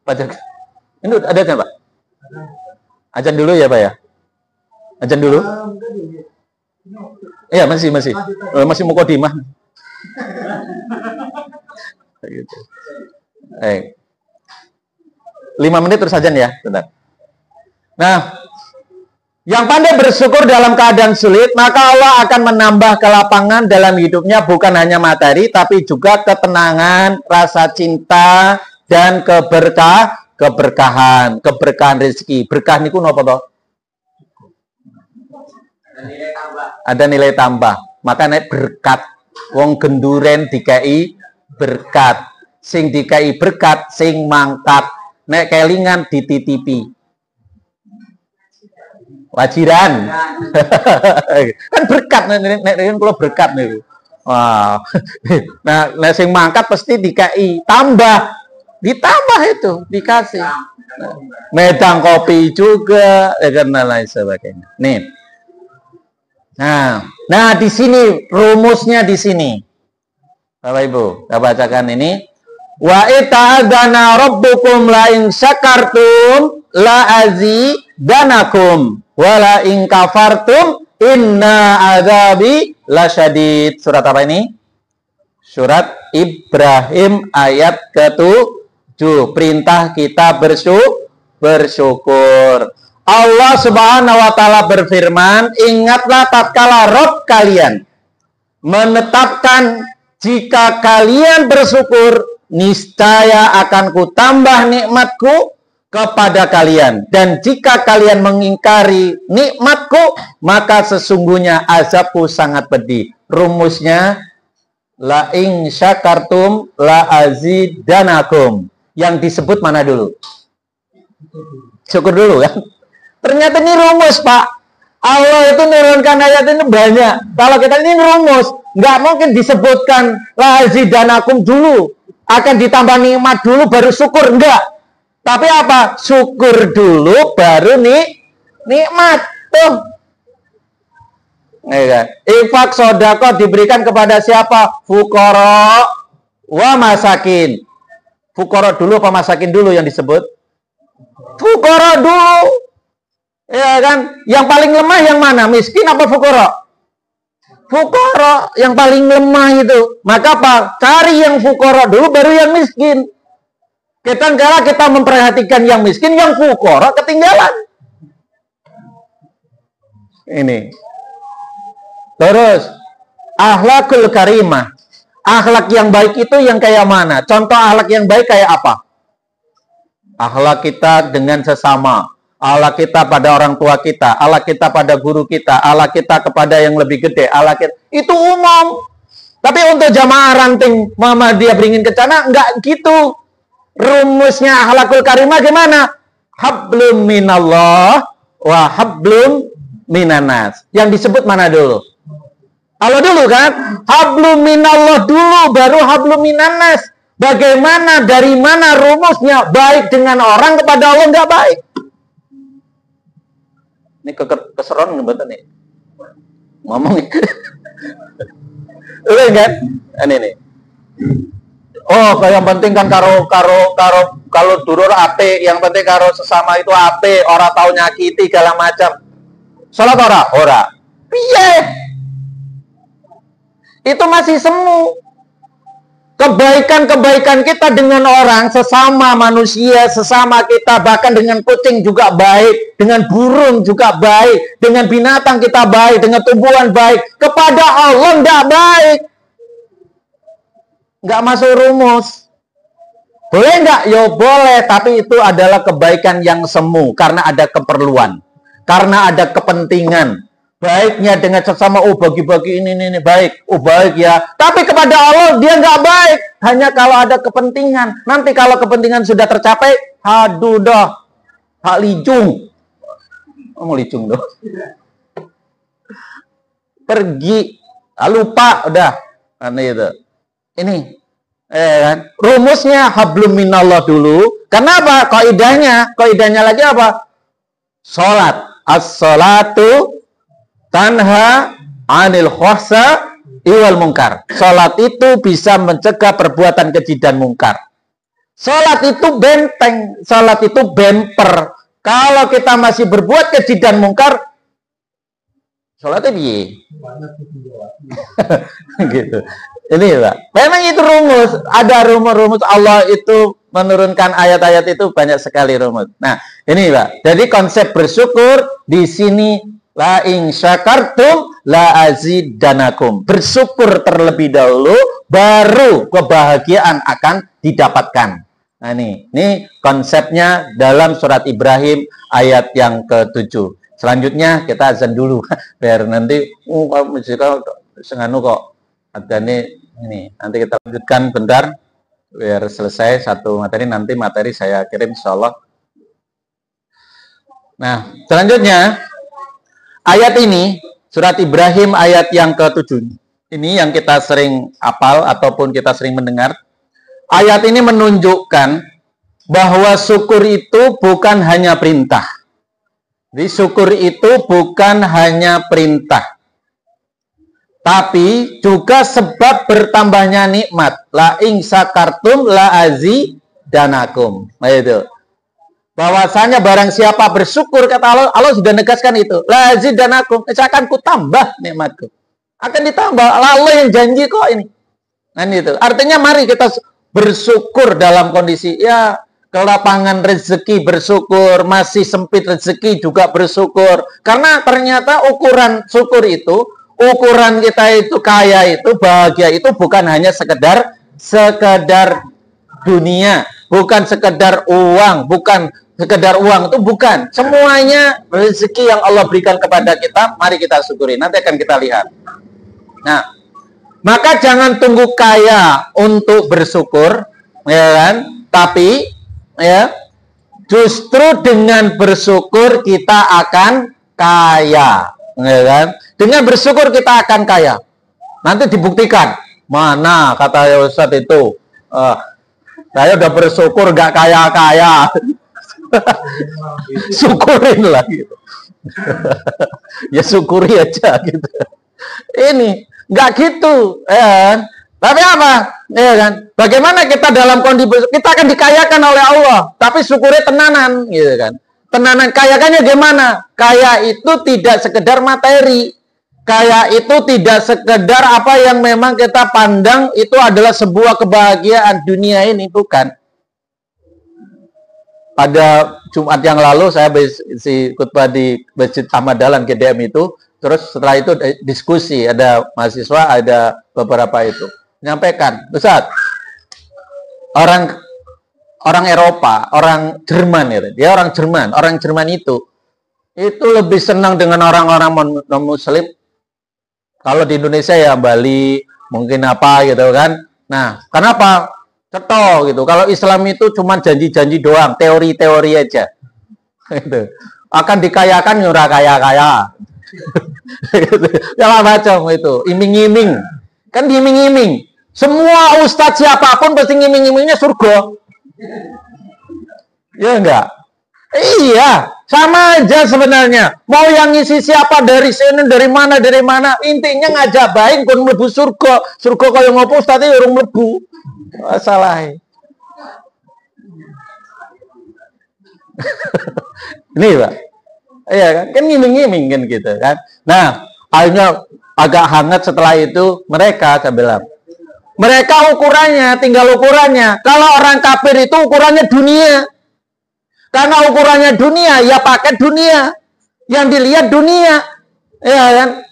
Pajak. Ini udah ada kan Pak? Ajan dulu ya Pak ya. Ajan dulu. Iya masih mukodimah. Gitu. 5 menit terus aja ya, bentar. Nah, yang pandai bersyukur dalam keadaan sulit, maka Allah akan menambah kelapangan dalam hidupnya, bukan hanya materi, tapi juga ketenangan, rasa cinta, dan keberkahan rezeki. Berkah niku napa to? Ada nilai tambah. Maka nek berkat, wong genduren dikai berkat, sing dikai berkat sing mangkat, nek kelingan dititipi wajiran. Kan berkat nek kula berkat niku. Wah. Nah sing mangkat pasti dikai tambah, ditambah itu dikasih. Medang kopi juga dan lain sebagainya. Nih. Nah di sini rumusnya di sini. Bapak Ibu, kita bacakan ini. Wa ita'adana rabbukum la in syakartum la azidanakum wa la in kafartum inna adzabi lasyadid. Surat apa ini? Surat Ibrahim ayat ke-7. Perintah kita bersyukur. Allah Subhanahu wa taala berfirman, ingatlah tatkala Rabb kalian menetapkan jika kalian bersyukur, niscaya akan kutambah nikmatku kepada kalian. Dan jika kalian mengingkari nikmatku, maka sesungguhnya azabku sangat pedih. Rumusnya, la in syakartum la azidanakum. Yang disebut mana dulu? Syukur dulu kan? Ternyata ini rumus, Pak. Allah itu menurunkan ayat ini banyak. Kalau kita ini rumus, nggak mungkin disebutkan la azidanakum dulu, akan ditambah nikmat dulu baru syukur, enggak. Tapi apa? Syukur dulu baru nikmat. Tuh. Infak sodako diberikan kepada siapa? Fuqara wa masakin. Fuqara dulu apa masakin dulu yang disebut? Fuqara dulu. Ya kan? Yang paling lemah yang mana? Miskin apa fuqara? Fuqara yang paling lemah itu. Maka apa? Cari yang fuqara dulu baru yang miskin. Kadang-kala kita memperhatikan yang miskin, yang fuqara ketinggalan. Ini. Terus akhlakul karimah. Akhlak yang baik itu yang kayak mana? Contoh akhlak yang baik kayak apa? Akhlak kita dengan sesama. Allah kita pada orang tua kita, Allah kita pada guru kita, Allah kita kepada yang lebih gede, Allah kita, itu umum. Tapi untuk jamaah ranting Muhammadiyah beringin Kencana, enggak gitu. Rumusnya akhlakul karimah gimana? Hablum minallah wa hablum minanas. Yang disebut mana dulu? Allah dulu kan? Hablum minallah dulu, baru hablum minanas. Bagaimana, dari mana rumusnya? Baik dengan orang kepada Allah enggak baik. Ini keseron ngebetul nih. Ngomong nih. Udah kan? Ini nih. Oh, yang penting kan kalau durur ape, yang penting karo sesama itu ape, ora tau nyakiti segala macam. Salat ora. Piye? Itu masih semu. Kebaikan-kebaikan kita dengan orang, sesama manusia, sesama kita, bahkan dengan kucing juga baik, dengan burung juga baik, dengan binatang kita baik, dengan tumbuhan baik. Kepada Allah tidak baik. nggak masuk rumus. Boleh nggak? Yo boleh, tapi itu adalah kebaikan yang semu karena ada keperluan, karena ada kepentingan. Baiknya dengan sesama, oh bagi-bagi ini baik, oh baik ya. Tapi kepada Allah dia nggak baik, hanya kalau ada kepentingan. Nanti kalau kepentingan sudah tercapai, aduh dah, hak licung, mau licung dong. Pergi, lupa udah, aneh itu. Ini. Kan? Rumusnya hablum minallah dulu. Kenapa? Kaidahnya lagi apa? Salat. As-salatu tanha 'anil khassa iwal munkar. Salat itu bisa mencegah perbuatan keji dan mungkar. Salat itu benteng, salat itu bemper. Kalau kita masih berbuat keji dan mungkar, salatnya piye? Gitu. Ini Pak, memang itu rumus, ada rumus Allah itu menurunkan ayat-ayat itu banyak sekali rumus. Nah, ini Pak. Jadi konsep bersyukur di sini la in syakartum la azidanakum. Bersyukur terlebih dahulu baru kebahagiaan akan didapatkan. Nah, ini konsepnya dalam surat Ibrahim ayat yang ke-7. Selanjutnya kita azan dulu biar nanti kalau senganu kok adanya ini. Nanti kita lanjutkan bentar biar selesai satu materi, nanti materi saya kirim insyaallah. Nah, selanjutnya ayat ini surat Ibrahim ayat yang ke-7. Ini yang kita sering hafal ataupun kita sering mendengar. Ayat ini menunjukkan bahwa syukur itu bukan hanya perintah. Jadi syukur itu bukan hanya perintah, tapi juga sebab bertambahnya nikmat. La in syakartum la azidanakum. Nah itu. Bahwasanya barang siapa bersyukur, kata Allah, Allah sudah negaskan itu. La azidanakum, akan ku tambah nikmatku. Akan ditambah. Allah yang janji kok ini. Nah itu. Artinya mari kita bersyukur dalam kondisi ya kelapangan rezeki bersyukur, masih sempit rezeki juga bersyukur. Karena ternyata ukuran syukur itu, ukuran kita itu kaya itu, bahagia itu bukan hanya sekedar dunia, bukan sekedar uang, bukan sekedar uang itu bukan. Semuanya rezeki yang Allah berikan kepada kita, mari kita syukuri. Nanti akan kita lihat. Nah, maka jangan tunggu kaya untuk bersyukur, ya kan? Tapi ya, justru dengan bersyukur kita akan kaya, ya kan? Dengan bersyukur kita akan kaya. Nanti dibuktikan. Mana kata Ustadz itu? Saya udah bersyukur gak kaya-kaya. Syukurin lah gitu. Ya syukuri aja gitu. Ini nggak gitu, ya kan? Tapi apa? Ya kan? Bagaimana kita dalam kondisi kita akan dikayakan oleh Allah, tapi syukuri tenanan, gitu kan? Tenanan kayakannya gimana? Kaya itu tidak sekedar materi. Kaya itu tidak sekedar apa yang memang kita pandang itu adalah sebuah kebahagiaan dunia ini, bukan. Pada Jumat yang lalu saya isi khutbah di Masjid Ahmad Dahlan GDM itu, terus setelah itu diskusi, ada mahasiswa, ada beberapa itu menyampaikan, Ustaz, orang Eropa, orang Jerman ya, dia orang Jerman itu lebih senang dengan orang-orang non-muslim. Kalau di Indonesia ya Bali, mungkin apa gitu kan. Nah, kenapa? Ceto gitu. Kalau Islam itu cuma janji-janji doang, teori-teori aja. Gitu. Akan dikayakan nyurah kaya-kaya. Segala macam itu, iming-iming. Kan diiming-iming. Semua ustadz siapapun pasti ngiming-imingnya surga. Ya enggak? Iya, sama aja sebenarnya. Mau yang ngisi siapa dari sini, dari mana, intinya ngajak baik pun mlebu surga. Surga kaya ngopo ustadz ya urung mlebu. Masalah. Ini Pak. Iya kan? Kan ngiming-ngiming kan gitu kan. Nah, akhirnya agak hangat setelah itu mereka, saya bilang. Mereka ukurannya, tinggal ukurannya. Kalau orang kafir itu ukurannya dunia. Karena ukurannya dunia, ya pakai dunia. Yang dilihat dunia. Ya kan?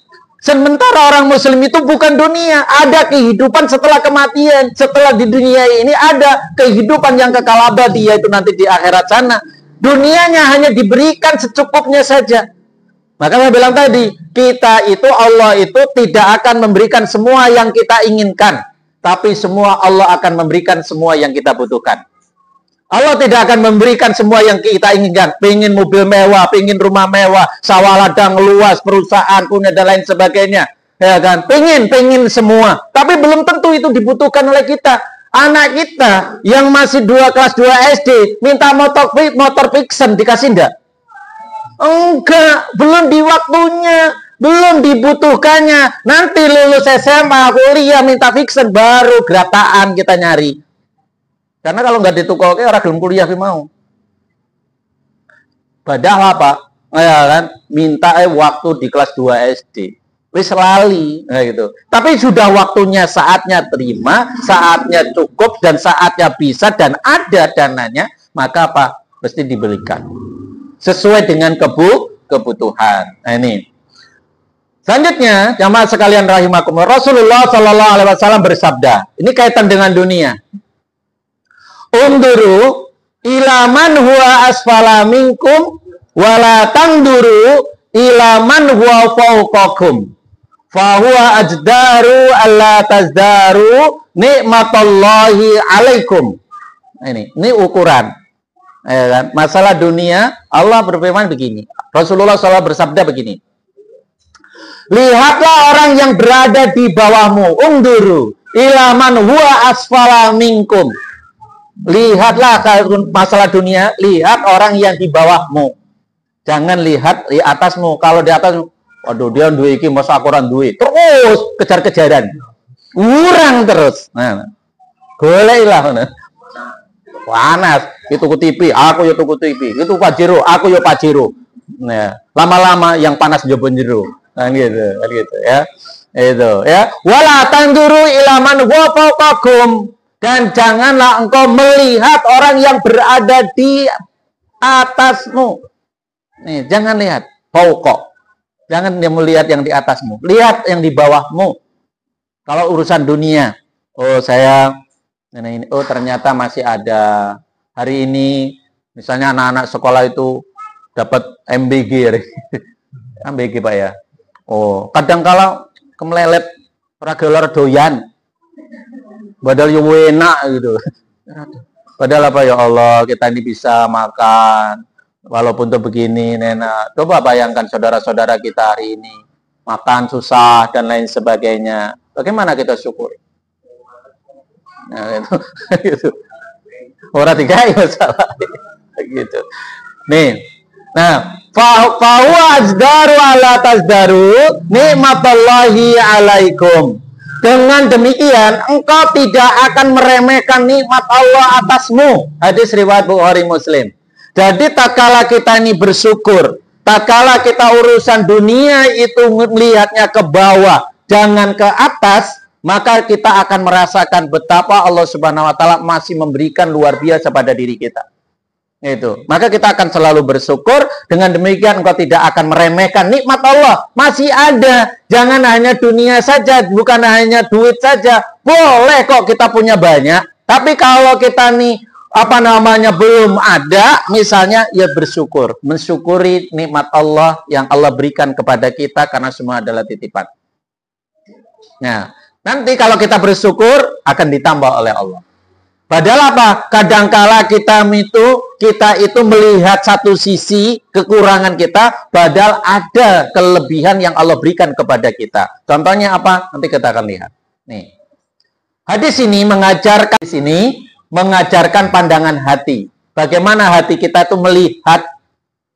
Sementara orang muslim itu bukan dunia, ada kehidupan setelah kematian. Setelah di dunia ini ada kehidupan yang kekal abadi, yaitu nanti di akhirat sana. Dunianya hanya diberikan secukupnya saja. Maka saya bilang tadi, kita itu, Allah itu tidak akan memberikan semua yang kita inginkan, tapi semua Allah akan memberikan semua yang kita butuhkan. Allah tidak akan memberikan semua yang kita inginkan. Pengen mobil mewah, pengen rumah mewah, sawah ladang luas, perusahaan punya dan lain sebagainya. Ya kan? Pengen semua. Tapi belum tentu itu dibutuhkan oleh kita. Anak kita yang masih kelas 2 SD minta motor Vixen, dikasih enggak? Enggak, belum di waktunya, belum dibutuhkannya. Nanti lulus SMA, kuliah minta Vixen, baru gerataan kita nyari. Karena kalau nggak ditukoke orang belum kuliah mau. Padahal apa? Ya kan? Minta waktu di kelas 2 SD. Wis lali, gitu. Tapi sudah waktunya, saatnya terima, saatnya cukup dan saatnya bisa dan ada dananya, maka apa? Mesti diberikan. Sesuai dengan kebutuhan. Nah, ini. Selanjutnya, jamaah sekalian rahimakumullah, Rasulullah Shallallahu alaihi wasallam bersabda. Ini kaitan dengan dunia. Unduru ila man huwa asfala minkum wala tanduru ila man huwa fawqakum fa huwa ajdaru alla tazdaru nikmatallahi alaikum. Ini ukuran. Ya kan? Masalah dunia, Allah berfirman begini. Rasulullah SAW bersabda begini. Lihatlah orang yang berada di bawahmu. Unduru ila man huwa asfala minkum. Lihatlah masalah dunia, lihat orang yang di bawahmu. Jangan lihat di atasmu. Kalau di atas, waduh dia duwe iki masa aku ora duwe. Terus kejar-kejaran. Urang terus. Nah. Goleklah ngono. Panas, itu ku TV, aku yo tuku TV. Itu Pajero, aku yo Pajero. Nah, lama-lama yang panas yo Pajero. Kan gitu ya. Itu ya. Wala tanduru ila man huwa fawqakum. Dan janganlah engkau melihat orang yang berada di atasmu. Nih, jangan lihat. Fauqa. Jangan dia melihat yang di atasmu. Lihat yang di bawahmu. Kalau urusan dunia. Oh, oh ternyata masih ada. Hari ini, misalnya anak-anak sekolah itu dapat MBG. MBG Pak ya. Oh, kadang kala kemelelet ora doyan. Padahal yo enak gitu. Padahal apa ya Allah, kita ini bisa makan walaupun tuh begini, Nena. Coba bayangkan saudara-saudara kita hari ini makan susah dan lain sebagainya. Bagaimana kita syukur? Nah, gitu. Orang tiga masalah gitu. Nih. Nah, fa ajdaru ala tazdaru nikmatallahi alaikum. Dengan demikian, engkau tidak akan meremehkan nikmat Allah atasmu. Hadis riwayat Bukhari Muslim. Jadi, tak kala kita ini bersyukur, tak kala kita urusan dunia itu melihatnya ke bawah, jangan ke atas, maka kita akan merasakan betapa Allah Subhanahu wa Ta'ala masih memberikan luar biasa pada diri kita. Itu. Maka kita akan selalu bersyukur. Dengan demikian engkau tidak akan meremehkan nikmat Allah. Masih ada. Jangan hanya dunia saja, bukan hanya duit saja. Boleh kok kita punya banyak. Tapi kalau kita nih belum ada, misalnya ya bersyukur, mensyukuri nikmat Allah yang Allah berikan kepada kita karena semua adalah titipan. Nah, nanti kalau kita bersyukur akan ditambah oleh Allah. Padahal apa? Kadangkala kita itu melihat satu sisi kekurangan kita, padahal ada kelebihan yang Allah berikan kepada kita. Contohnya apa? Nanti kita akan lihat. Nih. Hadis ini mengajarkan pandangan hati. Bagaimana hati kita itu melihat,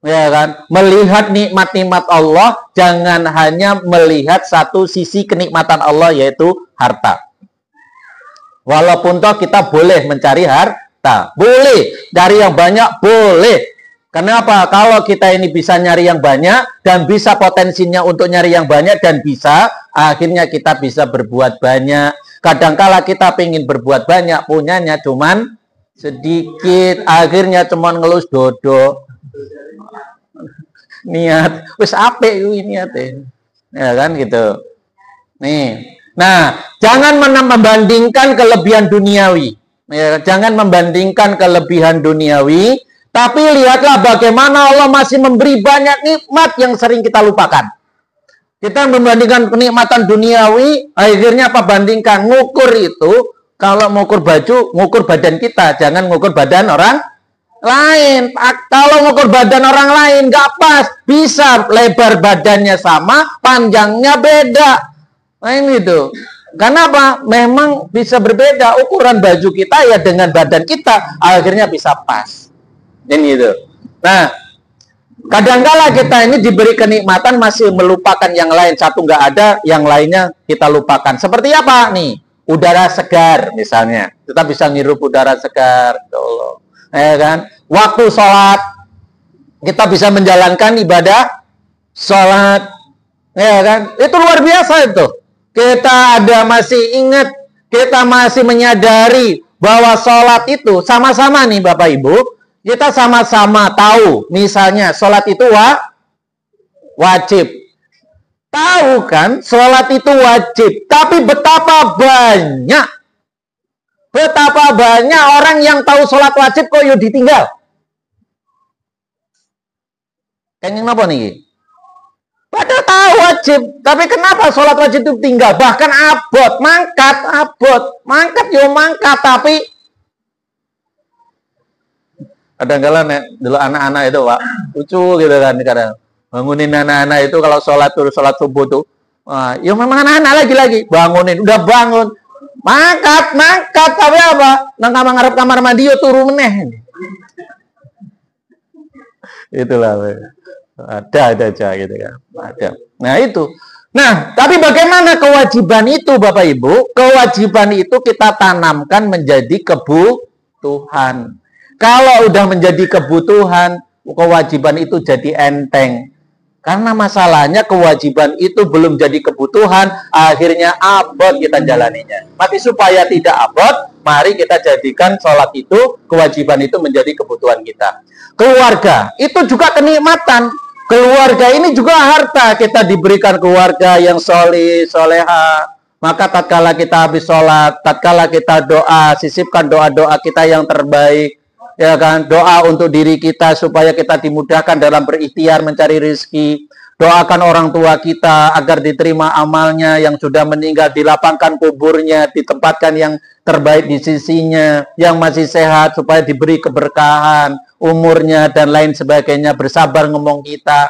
ya kan? Melihat nikmat-nikmat Allah, jangan hanya melihat satu sisi kenikmatan Allah, yaitu harta. Walaupun toh kita boleh mencari harta, boleh dari yang banyak, boleh. Kenapa? Kalau kita ini bisa nyari yang banyak dan bisa potensinya untuk nyari yang banyak dan bisa, akhirnya kita bisa berbuat banyak. Kadangkala kita pengen berbuat banyak, punyanya cuman sedikit, akhirnya cuman ngelus dodo. Niat, wis apik kuwi niate. Ya kan gitu. Nih. Nah, jangan membandingkan kelebihan duniawi. Ya, jangan membandingkan kelebihan duniawi, tapi lihatlah bagaimana Allah masih memberi banyak nikmat yang sering kita lupakan. Kita membandingkan kenikmatan duniawi, akhirnya apa? Bandingkan. Ngukur itu, kalau ngukur baju, ngukur badan kita, jangan ngukur badan orang lain. Kalau ngukur badan orang lain nggak pas, bisa lebar badannya sama, panjangnya beda. Nah ini tuh. Karena apa? Memang bisa berbeda ukuran baju kita ya dengan badan kita, akhirnya bisa pas. Ini itu. Nah, kadangkala kita ini diberi kenikmatan masih melupakan yang lain, satu nggak ada, yang lainnya kita lupakan. Seperti apa nih? Udara segar misalnya, kita bisa ngirup udara segar, ya kan? Waktu sholat kita bisa menjalankan ibadah sholat, ya kan? Itu luar biasa itu. Kita masih ingat, kita masih menyadari bahwa sholat itu sama-sama nih Bapak Ibu, kita sama-sama tahu, misalnya sholat itu wajib. Tahu kan, sholat itu wajib. Tapi betapa banyak orang yang tahu sholat wajib kok yuk ditinggal. Kayaknya kenapa nih? Padahal tahu wajib, tapi kenapa sholat wajib itu tinggal? Bahkan abot, mangkat yo mangkat, tapi kadang-kadang dulu anak-anak itu Pak, lucu gitu kan, kadang bangunin anak-anak itu kalau sholat subuh tuh, ya memang anak-anak lagi bangunin, udah bangun, mangkat, tapi apa? Nang ngarep kamar mandi yo turu meneh. Itulah. Ada aja gitu kan. Ada. Nah itu. Nah, tapi bagaimana kewajiban itu Bapak Ibu? Kewajiban itu kita tanamkan menjadi kebutuhan. Kalau udah menjadi kebutuhan, kewajiban itu jadi enteng. Karena masalahnya kewajiban itu belum jadi kebutuhan, akhirnya abot kita jalaninya. Tapi supaya tidak abot, mari kita jadikan sholat itu, kewajiban itu menjadi kebutuhan kita. Keluarga, itu juga kenikmatan. Keluarga ini juga harta, kita diberikan keluarga yang soleha. Maka tatkala kita habis sholat, tatkala kita doa, sisipkan doa-doa kita yang terbaik, ya kan? Doa untuk diri kita supaya kita dimudahkan dalam berikhtiar mencari rezeki. Doakan orang tua kita agar diterima amalnya, yang sudah meninggal dilapangkan kuburnya, ditempatkan yang terbaik di sisinya, yang masih sehat supaya diberi keberkahan umurnya dan lain sebagainya, bersabar ngomong kita.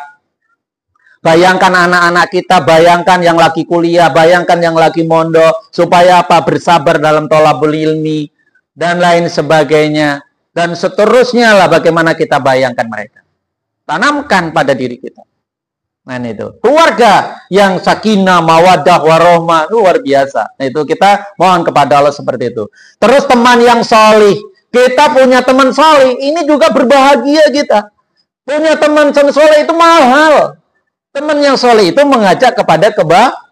Bayangkan anak-anak kita, bayangkan yang lagi kuliah, bayangkan yang lagi mondok, supaya apa? Bersabar dalam thalabul ilmi dan lain sebagainya, dan seterusnya lah bagaimana kita bayangkan mereka. Tanamkan pada diri kita. Nah itu keluarga yang sakinah, mawaddah, warohmah, luar biasa. Nah itu kita mohon kepada Allah seperti itu. Terus teman yang solih, kita punya teman solih, ini juga berbahagia kita. Punya teman solih itu mahal. Teman yang solih itu mengajak kepada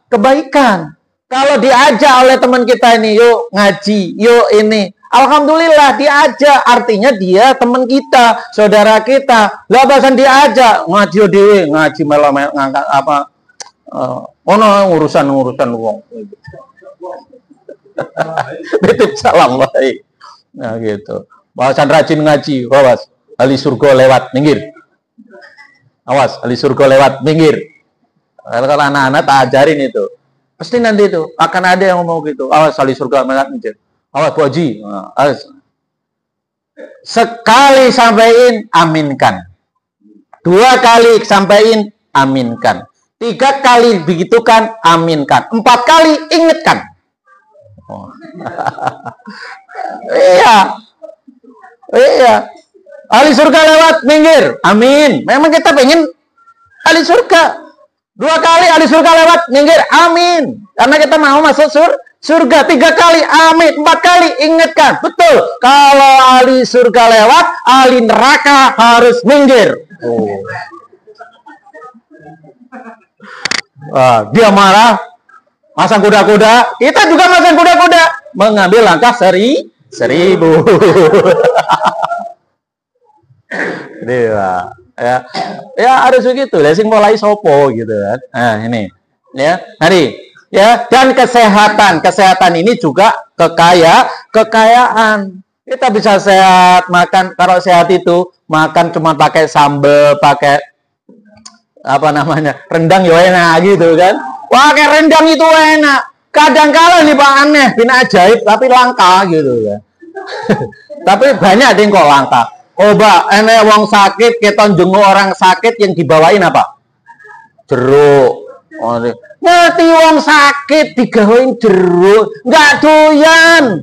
kebaikan. Kalau diajak oleh teman kita ini, yuk ngaji, yuk ini, alhamdulillah diajak, artinya dia teman kita, saudara kita. Lah bahasan diajak ngaji dewe, ngaji melo ngangkat apa? Urusan wong. Titip salam wae. Nah gitu. Bahasan rajin ngaji, awas, ahli surga lewat minggir. Awas, ahli surga lewat minggir. Kalau anak-anak tak ajarin itu, pasti nanti itu akan ada yang ngomong gitu. Awas, ahli surga lewat minggir. Awas Bu Haji, sekali sampaiin, aminkan. 2 kali sampaiin, aminkan. 3 kali begitukan, aminkan. 4 kali ingatkan. Oh. Iya. Ahli surga lewat, minggir, amin. Memang kita pengen ahli surga. 2 kali ahli surga lewat, minggir, amin. Karena kita mau masuk surga. 3 kali, amin. 4 kali, ingatkan. Betul. Kalau ahli surga lewat, ahli neraka harus minggir. Oh. Dia marah, masang kuda-kuda. Kita juga masang kuda-kuda. Mengambil langkah 1000. Dia, ya harus begitu. Sing mulai sopo gitu kan. Nah ini. Ya, hari ya, dan kesehatan ini juga kekayaan. Kita bisa sehat, makan, kalau sehat itu makan cuma pakai sambal, pakai apa namanya, rendang ya enak gitu kan. Pakai rendang itu enak. Kadang-kala nih Pak aneh, bin ajaib tapi langka gitu ya. Tapi banyak yang kok langka. Coba enek wong sakit, kita jenguk orang sakit yang dibawain apa? Jeruk. Mati wong sakit digawain jeruk, nggak doyan.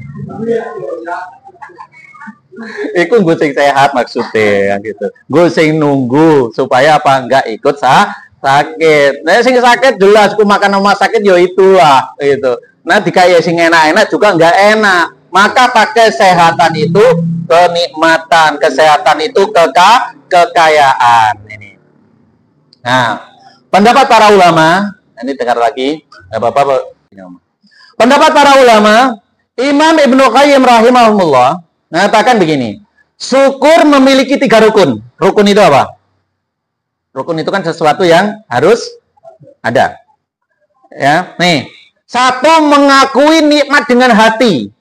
Iku gue sing sehat maksudnya gitu. Gue sing nunggu supaya apa enggak ikut sakit. Nah sing sakit jelas ku makan sama sakit yo itulah gitu. Nah dikaya sing enak-enak juga enggak enak. Maka pakai kesehatan itu kenikmatan, kesehatan itu kekayaan ini. Nah, pendapat para ulama, ini dengar lagi, Bapak. Pendapat para ulama, Imam Ibnu Qayyim rahimahullah mengatakan begini, syukur memiliki 3 rukun. Rukun itu apa? Rukun itu kan sesuatu yang harus ada. Ya, nih. 1, mengakui nikmat dengan hati.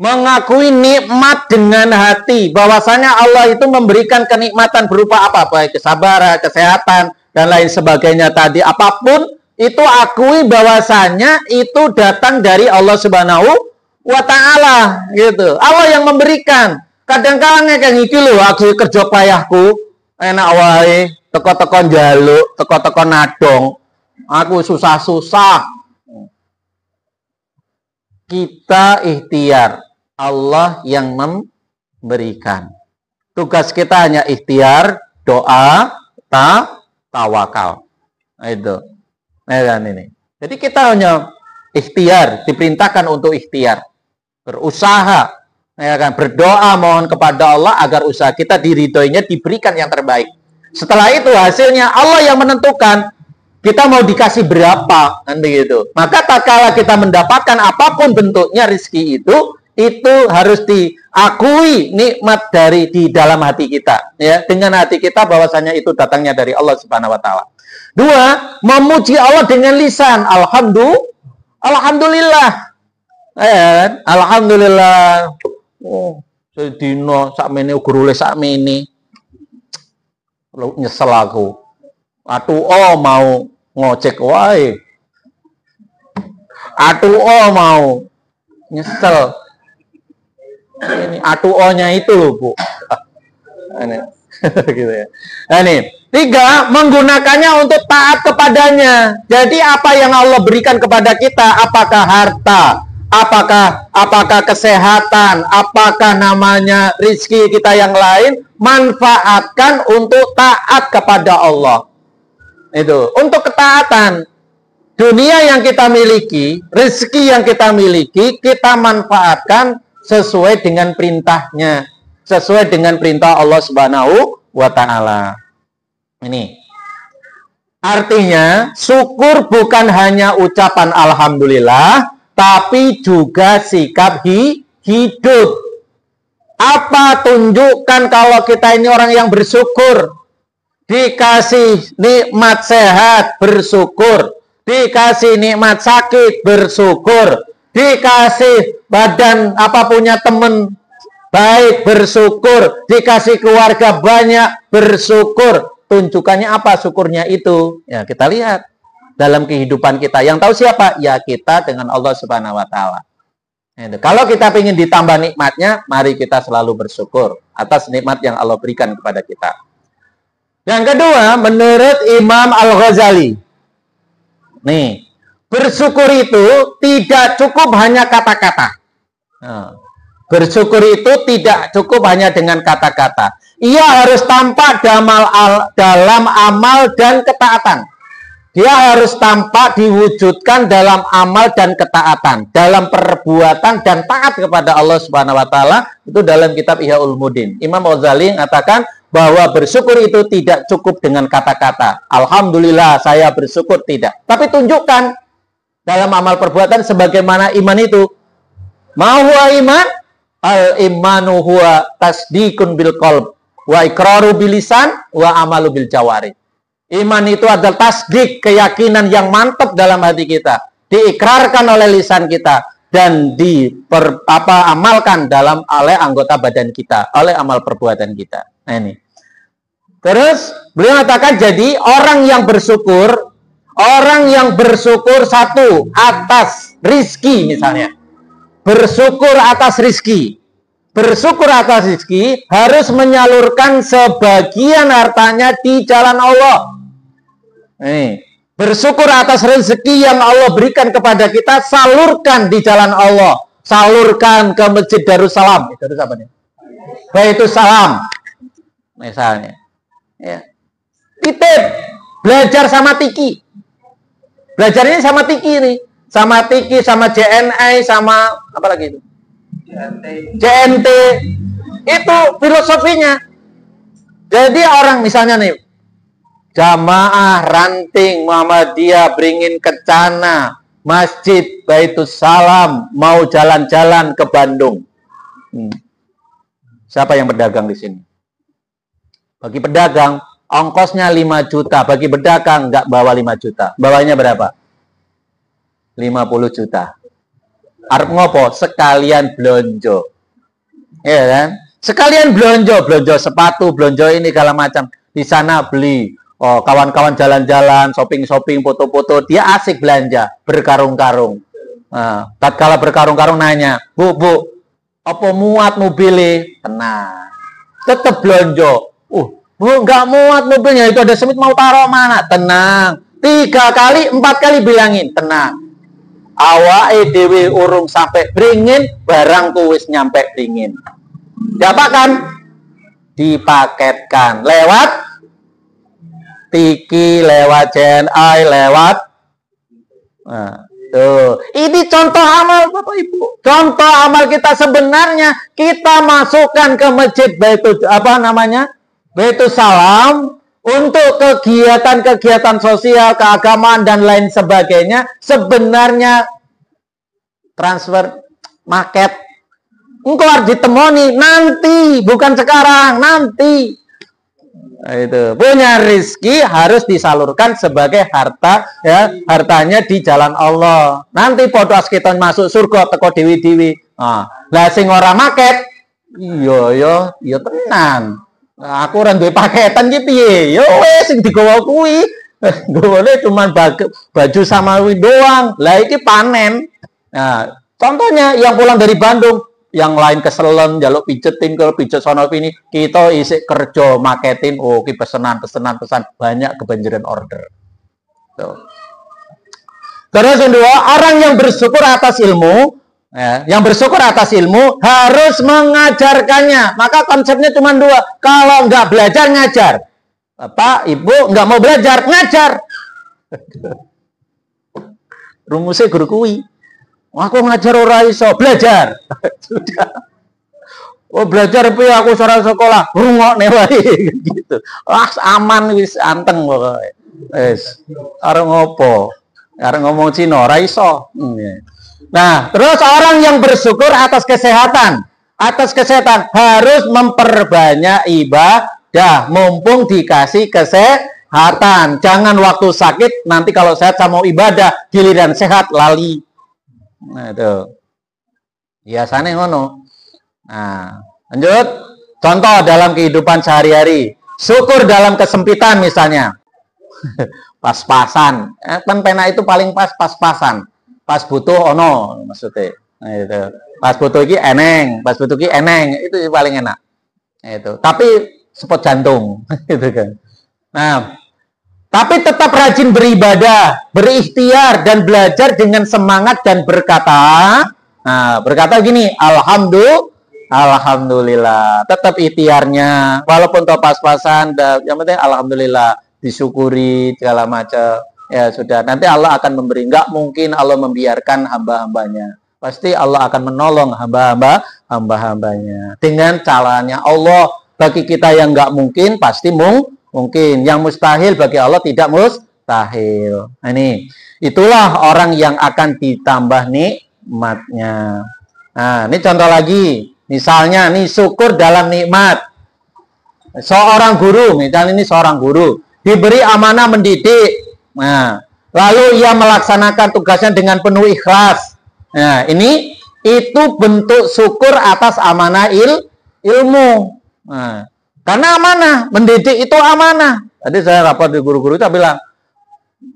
Mengakui nikmat dengan hati, bahwasanya Allah itu memberikan kenikmatan berupa apa? Baik kesabaran, kesehatan, dan lain sebagainya tadi. Apapun itu akui bahwasanya itu datang dari Allah Subhanahu wa ta'ala gitu. Allah yang memberikan. Kadang-kadang kayak iki lho, aku kerja payahku enak wae, teko-teko njaluk, teko-teko nadong. Aku susah-susah. Kita ikhtiar, Allah yang memberikan. Tugas kita hanya ikhtiar, doa, tawakal. Nah, itu. Nah, ini. Jadi kita hanya ikhtiar, diperintahkan untuk ikhtiar. Berusaha, ya kan, berdoa mohon kepada Allah agar usaha kita diridhoinya, diberikan yang terbaik. Setelah itu hasilnya Allah yang menentukan kita mau dikasih berapa, kan begitu. Maka tak kala kita mendapatkan apapun bentuknya rezeki itu harus diakui nikmat dari di dalam hati kita, ya, dengan hati kita bahwasanya itu datangnya dari Allah Subhanahu wa taala. 2, memuji Allah dengan lisan, alhamdulillah. Alhamdulillah. Oh, sedino sakmene gurule sakmene. Nyesel aku. Atuh mau ngocek wae. Atuh mau nyesel. Ini atuh-nya itu loh, Bu. Ini gitu ya. Nah, ini 3, menggunakannya untuk taat kepadanya. Jadi apa yang Allah berikan kepada kita, apakah harta, apakah kesehatan, apakah namanya rizki kita yang lain, manfaatkan untuk taat kepada Allah. Itu untuk ketaatan. Dunia yang kita miliki, rizki yang kita miliki, kita manfaatkan sesuai dengan perintahnya, sesuai dengan perintah Allah Subhanahu wa ta'ala. Ini artinya syukur bukan hanya ucapan alhamdulillah, tapi juga sikap hidup. Apa tunjukkan kalau kita ini orang yang bersyukur? Dikasih nikmat sehat, bersyukur. Dikasih nikmat sakit, bersyukur. Dikasih badan apa punya teman baik, bersyukur. Dikasih keluarga banyak, bersyukur. Tunjukannya apa syukurnya itu? Ya, kita lihat dalam kehidupan kita. Yang tahu siapa? Ya kita dengan Allah Subhanahu wa taala. Kalau kita ingin ditambah nikmatnya, mari kita selalu bersyukur atas nikmat yang Allah berikan kepada kita. Yang kedua, menurut Imam Al-Ghazali, nih, bersyukur itu tidak cukup hanya kata-kata. Bersyukur itu tidak cukup hanya dengan kata-kata. Ia harus tampak dalam amal dan ketaatan. Dia harus tampak diwujudkan dalam amal dan ketaatan, dalam perbuatan dan taat kepada Allah Subhanahu wa taala. Itu dalam kitab Ihya Ulumuddin. Imam Ghazali mengatakan bahwa bersyukur itu tidak cukup dengan kata-kata. Alhamdulillah saya bersyukur, tidak. Tapi tunjukkan dalam amal perbuatan sebagaimana iman itu. Ma huwa iman? Al-imanu huwa tasdikun bil qalb wa iqraru bil lisan wa amalu bil jawari. Iman itu adalah tasdik, keyakinan yang mantap dalam hati kita, diikrarkan oleh lisan kita dan amalkan oleh anggota badan kita, oleh amal perbuatan kita. Nah ini. Terus beliau mengatakan jadi orang yang bersyukur satu atas rizki misalnya. Bersyukur atas rizki. Bersyukur atas rizki harus menyalurkan sebagian hartanya di jalan Allah. Nih, bersyukur atas rezeki yang Allah berikan kepada kita, salurkan di jalan Allah. Salurkan ke Masjid Darussalam. Darus apa nih? Baitussalam. Misalnya. Ya. Titip. Belajar sama Tiki. Belajarnya sama Tiki nih. Sama Tiki, sama JNI, sama apa lagi itu? JNT. Itu filosofinya. Jadi orang misalnya nih, Jamaah Ranting Muhammadiyah Beringin Kencana Masjid Baitussalam mau jalan-jalan ke Bandung. Siapa yang berdagang di sini? Bagi pedagang ongkosnya 5 juta, bagi pedagang nggak bawa 5 juta. Bawanya berapa? 50 juta. Arep ngopo? Sekalian blonjo. Iya kan? Sekalian blonjo sepatu, blonjo ini segala macam. Di sana beli. Oh, kawan-kawan jalan-jalan, shopping-shopping, foto-foto, dia asik belanja, berkarung-karung. Nah, tatkala berkarung-karung nanya, Bu, apa muat mobilnya? Tenang. Tetap belanja. Bu, nggak muat mobilnya, itu ada semut mau taruh mana? Tenang. 3 kali, 4 kali bilangin, tenang. Awake dhewe urung sampai Beringin, barangku wis nyampe Beringin. Diapakan? Dipaketkan lewat Tiki, lewat JNI, lewat. Nah, tuh. Ini contoh amal Bapak Ibu. Contoh amal kita sebenarnya kita masukkan ke Masjid Baitussalam untuk kegiatan-kegiatan sosial, keagamaan dan lain sebagainya. Sebenarnya transfer market. Engkau harus ditemoni nanti, bukan sekarang, nanti. Nah, itu punya rizki harus disalurkan sebagai harta, ya, hartanya di jalan Allah. Nanti podo kita masuk surga teko dewi-dewi. Lah sing ora market, iya tenan. Nah, aku ora duwe paketan ki piye? Yo wis sing digawa kuwi. Gowone cuma baju sama doang. Lah iki panen. Nah, contohnya yang pulang dari Bandung, yang lain keselen jaluk pijetin ke pijet sono ini, kita isi kerja marketing, pesan banyak kebanjiran order. Tuh. Terus kedua, orang yang bersyukur atas ilmu, ya, yang bersyukur atas ilmu harus mengajarkannya. Maka konsepnya cuma 2. Kalau nggak belajar ngajar, Bapak Ibu nggak mau belajar ngajar. Rumusnya guru kui. Aku ngajar ora iso, belajar. Sudah. Oh, belajar piye aku ora sekolah, rungokne wae gitu. Aman wis anteng pokoke. Wis, arep ngopo? Arep ngomong Cina ora iso. Nah, terus orang yang bersyukur atas kesehatan harus memperbanyak ibadah mumpung dikasih kesehatan. Jangan waktu sakit nanti kalau sehat sama ibadah, giliran sehat lali. Nah, itu biasanya ngono. Nah, lanjut. Contoh dalam kehidupan sehari-hari. Syukur dalam kesempitan misalnya. Pas-pasan. Kan pena itu paling pas-pasan. Pas butuh ono maksudnya. Nah, itu. Pas butuh iki eneng, itu paling enak. Nah, itu. Tapi spot jantung gitu kan. Nah, tapi tetap rajin beribadah, berikhtiar, dan belajar dengan semangat dan berkata, gini, Alhamdulillah. Tetap ikhtiarnya, walaupun toh pas-pasan, yang penting Alhamdulillah, disyukuri, segala macam. Ya sudah, nanti Allah akan memberi. Nggak mungkin Allah membiarkan hamba-hambanya. Pasti Allah akan menolong hamba-hambanya. Dengan caranya Allah, bagi kita yang nggak mungkin, pasti mungkin. Yang mustahil bagi Allah tidak mustahil. Nah, ini itulah orang yang akan ditambah nikmatnya. Nah, ini contoh lagi. Misalnya nih syukur dalam nikmat. Seorang guru, misalnya ini seorang guru diberi amanah mendidik. Nah, lalu ia melaksanakan tugasnya dengan penuh ikhlas. Nah, ini itu bentuk syukur atas amanah ilmu. Nah, karena amanah, mendidik itu amanah. Tadi saya rapat di guru-guru itu bilang,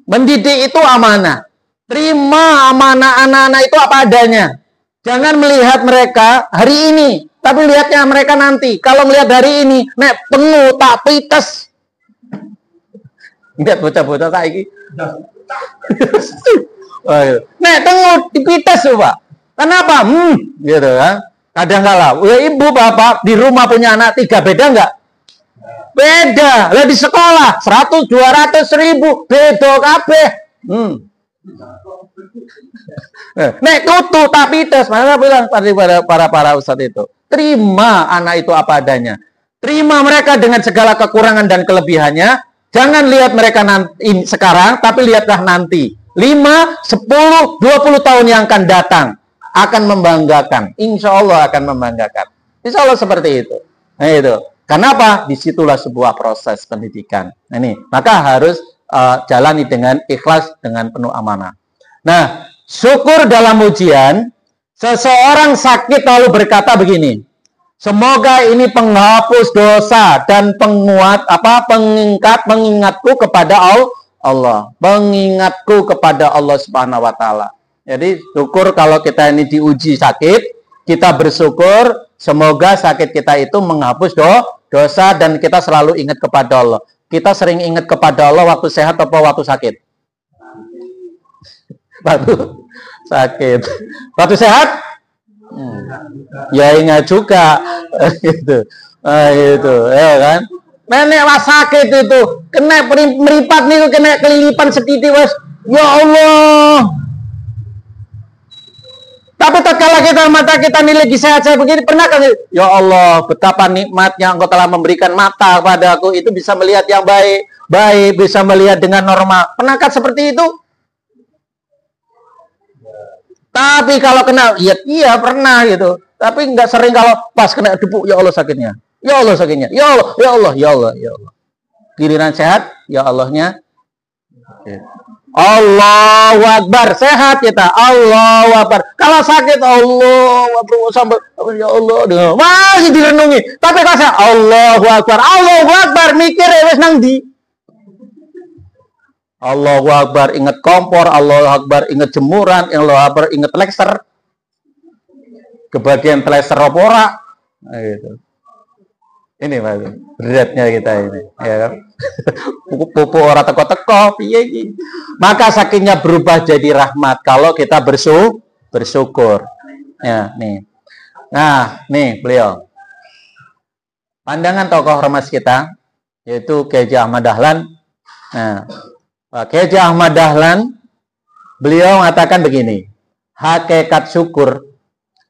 mendidik itu amanah. Terima amanah anak-anak itu apa adanya. Jangan melihat mereka hari ini, tapi lihatnya mereka nanti. Kalau melihat hari ini, nek pengu tak pites. Lihat bocah-bocah saiki. Nek pengu dipites coba. Kenapa? Gitu kan. Kadang-kala, ibu bapak di rumah punya anak 3, beda nggak? Beda. Lah di sekolah 100, 200, 1000 beda kabeh. Nek kutu tak pites, maka bilang pada para ustadz itu, terima anak itu apa adanya. Terima mereka dengan segala kekurangan dan kelebihannya. Jangan lihat mereka nanti sekarang, tapi lihatlah nanti. 5, 10, 20 tahun yang akan datang akan membanggakan. Insya Allah akan membanggakan. Insya Allah seperti itu. Nah itu. Kenapa? Disitulah sebuah proses pendidikan. Nah, ini. Maka harus jalani dengan ikhlas, dengan penuh amanah. Nah, syukur dalam ujian, seseorang sakit lalu berkata begini, semoga ini penghapus dosa dan pengingatku kepada Allah. Pengingatku kepada Allah Subhanahu wa taala. Jadi syukur kalau kita ini diuji sakit, kita bersyukur semoga sakit kita itu menghapus dosa dan kita selalu ingat kepada Allah. Kita sering ingat kepada Allah waktu sehat atau waktu sakit? Waktu sakit. Waktu sehat? Ya ingat juga. Gitu. Itu, ya kan? Nenek was sakit itu, kena meripat nih, kena kelilipan sedikit was. Ya Allah. Tapi tatkala kita mata kita ini lagi sehat-sehat begini, pernah kan? Ya Allah, betapa nikmatnya Engkau telah memberikan mata padaku, itu bisa melihat yang baik, bisa melihat dengan normal. Pernahkah seperti itu? Tapi kalau kena, iya pernah gitu. Tapi nggak sering kalau pas kena debu, ya Allah sakitnya. Ya Allah sakitnya. Ya Allah, ya Allah, ya Allah, ya Allah. Giliran sehat, ya Allahnya. Allahu Akbar, sehat kita. Allahu Akbar. Kalau sakit, Allahu Akbar sampai ya Allah, masih direnungi. Tapi kalau saya Allahu Akbar, Allahu Akbar, mikir wis nang ndi. Allahu Akbar, ingat kompor. Allahu Akbar, ingat jemuran. Allahu Akbar, ingat lekser. Kebagian lekser apa ora? Nah, gitu. Ini beratnya kita ini, ya kan? Pupu orang teko-teko, piye iki. Maka sakitnya berubah jadi rahmat kalau kita bersyukur. Ya, nih. Nah, nih beliau. Pandangan tokoh ormas kita yaitu Kiai Ahmad Dahlan. Nah, Kiai Ahmad Dahlan beliau mengatakan begini, hakikat syukur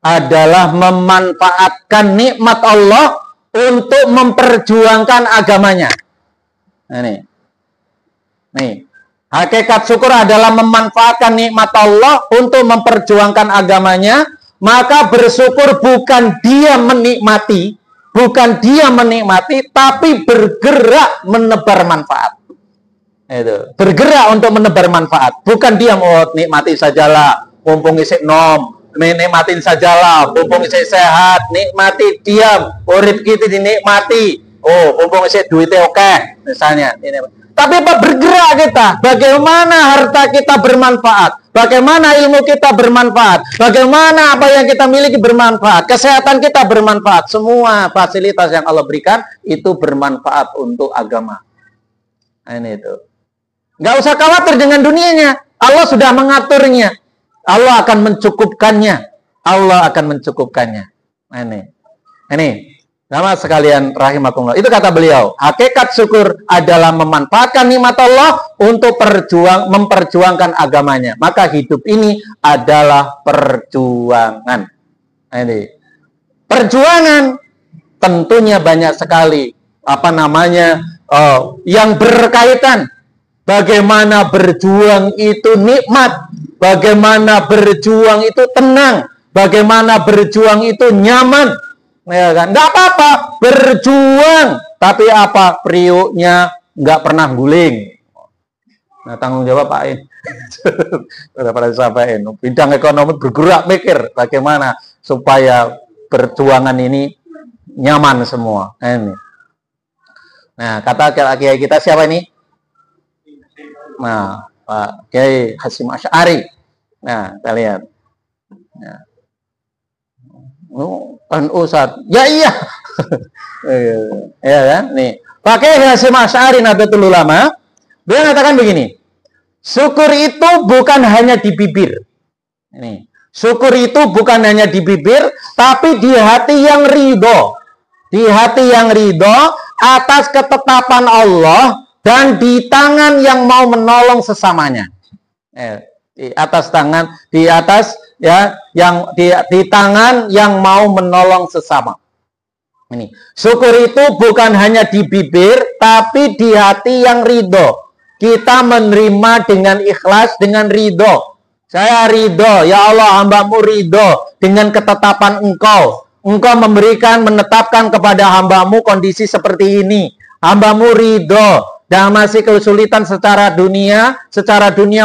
adalah memanfaatkan nikmat Allah untuk memperjuangkan agamanya. Nah, nih. Hakikat syukur adalah memanfaatkan nikmat Allah untuk memperjuangkan agamanya. Maka bersyukur bukan dia menikmati, tapi bergerak menebar manfaat. Itu. Bergerak untuk menebar manfaat. Bukan diam, nikmati sajalah, mumpung isik nom. Nikmatin sajalah, mumpung isik sehat, nikmati, diam, urip kita dinikmati. Oh, mumpung isik duitnya oke, misalnya. Tapi apa bergerak kita? Bagaimana harta kita bermanfaat? Bagaimana ilmu kita bermanfaat? Bagaimana apa yang kita miliki bermanfaat? Kesehatan kita bermanfaat. Semua fasilitas yang Allah berikan itu bermanfaat untuk agama. Nah, ini itu. Nggak usah khawatir dengan dunianya. Allah sudah mengaturnya. Allah akan mencukupkannya. Allah akan mencukupkannya. Ini. Sama sekalian rahimakumullah. Itu kata beliau. Hakikat syukur adalah memanfaatkan nikmat Allah untuk memperjuangkan agamanya. Maka hidup ini adalah perjuangan. Ini. Perjuangan tentunya banyak sekali. Yang berkaitan. Bagaimana berjuang itu nikmat. Bagaimana berjuang itu tenang. Bagaimana berjuang itu nyaman. Ya kan? Nggak apa-apa berjuang. Tapi apa? Priuknya nggak pernah guling. Nah, tanggung jawab Pak In. Pada sampaikan, bidang ekonomi bergerak mikir bagaimana supaya perjuangan ini nyaman semua. Ini. Nah, kata kiai kita siapa ini? Nah, Pak Kiai Hasyim Asy'ari. Nah, kita lihat. Nah. Kan Ustaz. Ya iya. Ya kan? Nih, Pak Kiai Hasyim Asy'ari Nahdlatul Ulama, dia mengatakan begini. Syukur itu bukan hanya di bibir. Ini. Syukur itu bukan hanya di bibir, tapi di hati yang ridho. Di hati yang ridho atas ketetapan Allah dan di tangan yang mau menolong sesamanya. Di atas tangan, di atas ya, yang di tangan yang mau menolong sesama. Ini. Syukur itu bukan hanya di bibir, tapi di hati yang ridho. Kita menerima dengan ikhlas, dengan ridho. Saya ridho, ya Allah, hamba-Mu ridho dengan ketetapan Engkau. Engkau memberikan, menetapkan kepada hamba-Mu kondisi seperti ini. Hamba-Mu ridho dan masih kesulitan secara dunia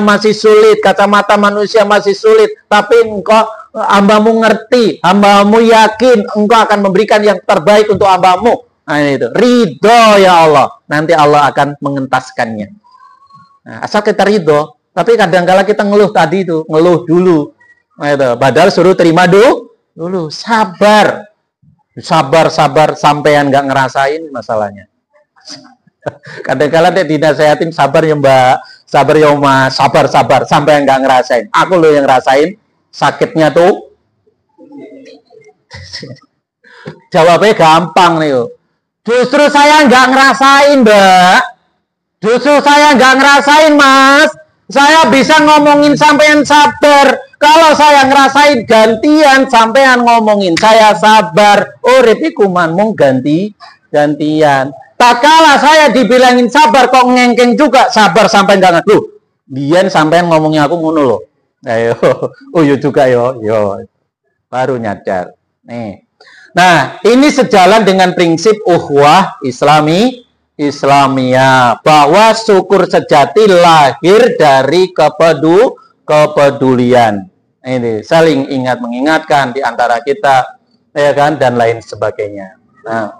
masih sulit, kacamata manusia masih sulit, tapi Engkau, hamba-Mu ngerti, hamba-Mu yakin Engkau akan memberikan yang terbaik untuk hamba-Mu. Nah, itu ridho, ya Allah. Nanti Allah akan mengentaskannya. Nah, asal kita ridho, tapi kadang-kala kita ngeluh tadi itu, ngeluh dulu. Nah, itu. Padahal suruh terima dulu, sabar sampean nggak ngerasain masalahnya. Kadang-kala dia dinasehatin sabar ya Mbak, sabar ya Mas, sabar sampean nggak ngerasain. Aku loh yang ngerasain sakitnya tuh. Jawabnya gampang nih. Justru saya nggak ngerasain Mbak. Justru saya nggak ngerasain Mas. Saya bisa ngomongin sampean sabar. Kalau saya ngerasain gantian, sampean ngomongin saya sabar. Urip iku mung gantian. Tak kalah saya dibilangin sabar kok ngengkeng juga sabar sampai nggak ngerti. Biyen sampean ngomongnya aku ngono loh. Ayo, oh yo juga yo. Baru nyadar. Nih. Nah, ini sejalan dengan prinsip ukhuwah Islamiyah, bahwa syukur sejati lahir dari kepedulian. Ini saling ingat mengingatkan di antara kita, ya kan, dan lain sebagainya. Nah,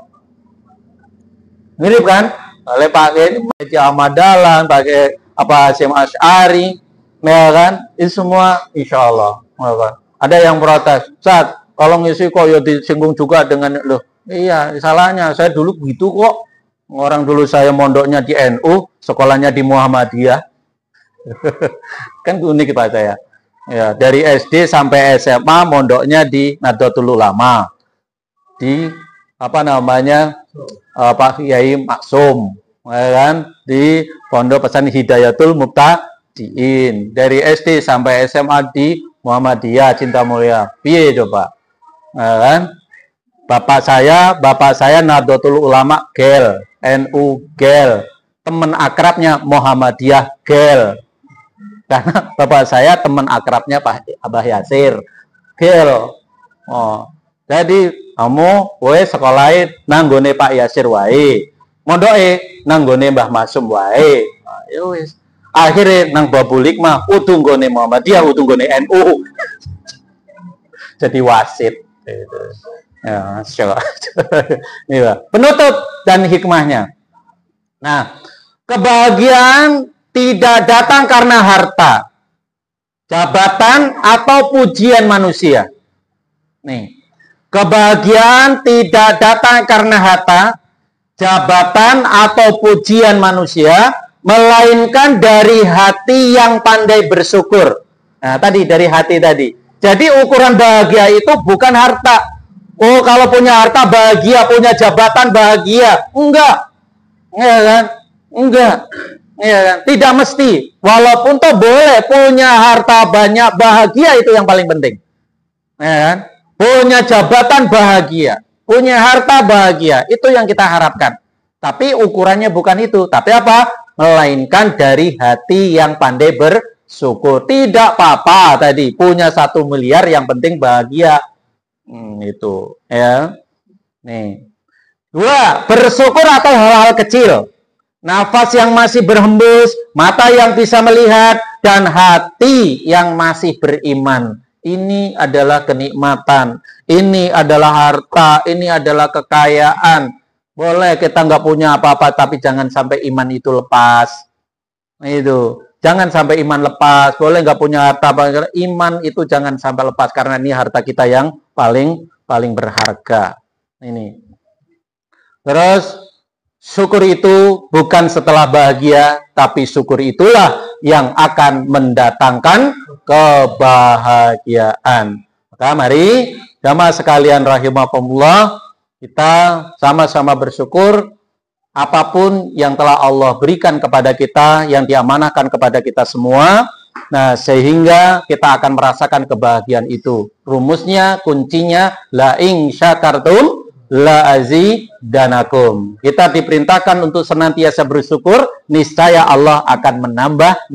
mirip kan? Oleh pakai ini Ahmad Dahlan, pakai apa Hasyim Asy'ari, ya kan? Ini semua insya Allah. Ada yang protes, Ustaz, kalau ngisi kok ya disinggung juga dengan loh. Iya, salahnya saya dulu begitu kok. Orang dulu saya mondoknya di NU, sekolahnya di Muhammadiyah. Kan unik Pak saya. Ya, dari SD sampai SMA mondoknya di Nahdlatul Ulama. Di apa namanya? Pak Kiai Maksum, ya kan? Di Pondok Pesantren Hidayatul Mubtadiin. Dari SD sampai SMA di Muhammadiyah Cinta Mulia. Piye coba? Ya kan? Bapak saya Nahdlatul Ulama Gel, NU Gel, teman akrabnya Muhammadiyah Gel. Karena bapak saya teman akrabnya Pak Abah Yasir Gel. Oh, jadi kamu sekolahin nanggone Pak Yasir wae, mondoke nanggone Mbah Masum wae. Ya wis. Akhirnya nang babulik mah utung gone Muhammadiyah, utung gone NU. Jadi wasit. Gitu. Ya, penutup dan hikmahnya. Nah, kebahagiaan tidak datang karena harta, jabatan, atau pujian manusia. Nih, kebahagiaan tidak datang karena harta, jabatan, atau pujian manusia, melainkan dari hati yang pandai bersyukur. Nah, tadi dari hati tadi. Jadi ukuran bahagia itu bukan harta. Oh, kalau punya harta bahagia, punya jabatan bahagia. Enggak. Ya kan? Enggak. Ya kan? Tidak mesti. Walaupun toh boleh punya harta banyak, bahagia itu yang paling penting. Ya kan? Punya jabatan bahagia, punya harta bahagia, itu yang kita harapkan. Tapi ukurannya bukan itu. Tapi apa? Melainkan dari hati yang pandai bersyukur. Tidak apa-apa tadi punya 1 miliar, yang penting bahagia. Itu ya. Nih. 2, bersyukur atas hal-hal kecil. nafas yang masih berhembus, mata yang bisa melihat, dan hati yang masih beriman. Ini adalah kenikmatan, ini adalah harta, ini adalah kekayaan. Boleh kita nggak punya apa-apa, tapi jangan sampai iman itu lepas. Nah, itu, jangan sampai iman lepas. Boleh nggak punya harta, iman itu jangan sampai lepas, karena ini harta kita yang paling berharga. Ini. Terus, syukur itu bukan setelah bahagia, tapi syukur itulah yang akan mendatangkan kebahagiaan. Maka mari jamaah sekalian rahimakumullah, kita sama-sama bersyukur apapun yang telah Allah berikan kepada kita, yang diamanahkan kepada kita semua. Nah, sehingga kita akan merasakan kebahagiaan itu. Rumusnya, kuncinya, la in syakartum la azidanakum. Kita diperintahkan untuk senantiasa bersyukur, niscaya Allah akan menambah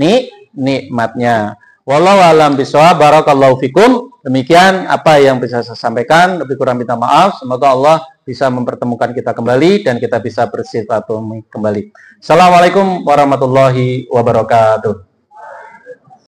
nikmatnya. Wallahu a'lam bishawab. Barakallahu fikum. Demikian apa yang bisa saya sampaikan, lebih kurang minta maaf. Semoga Allah bisa mempertemukan kita kembali dan kita bisa bersilaturahmi kembali. Assalamualaikum warahmatullahi wabarakatuh.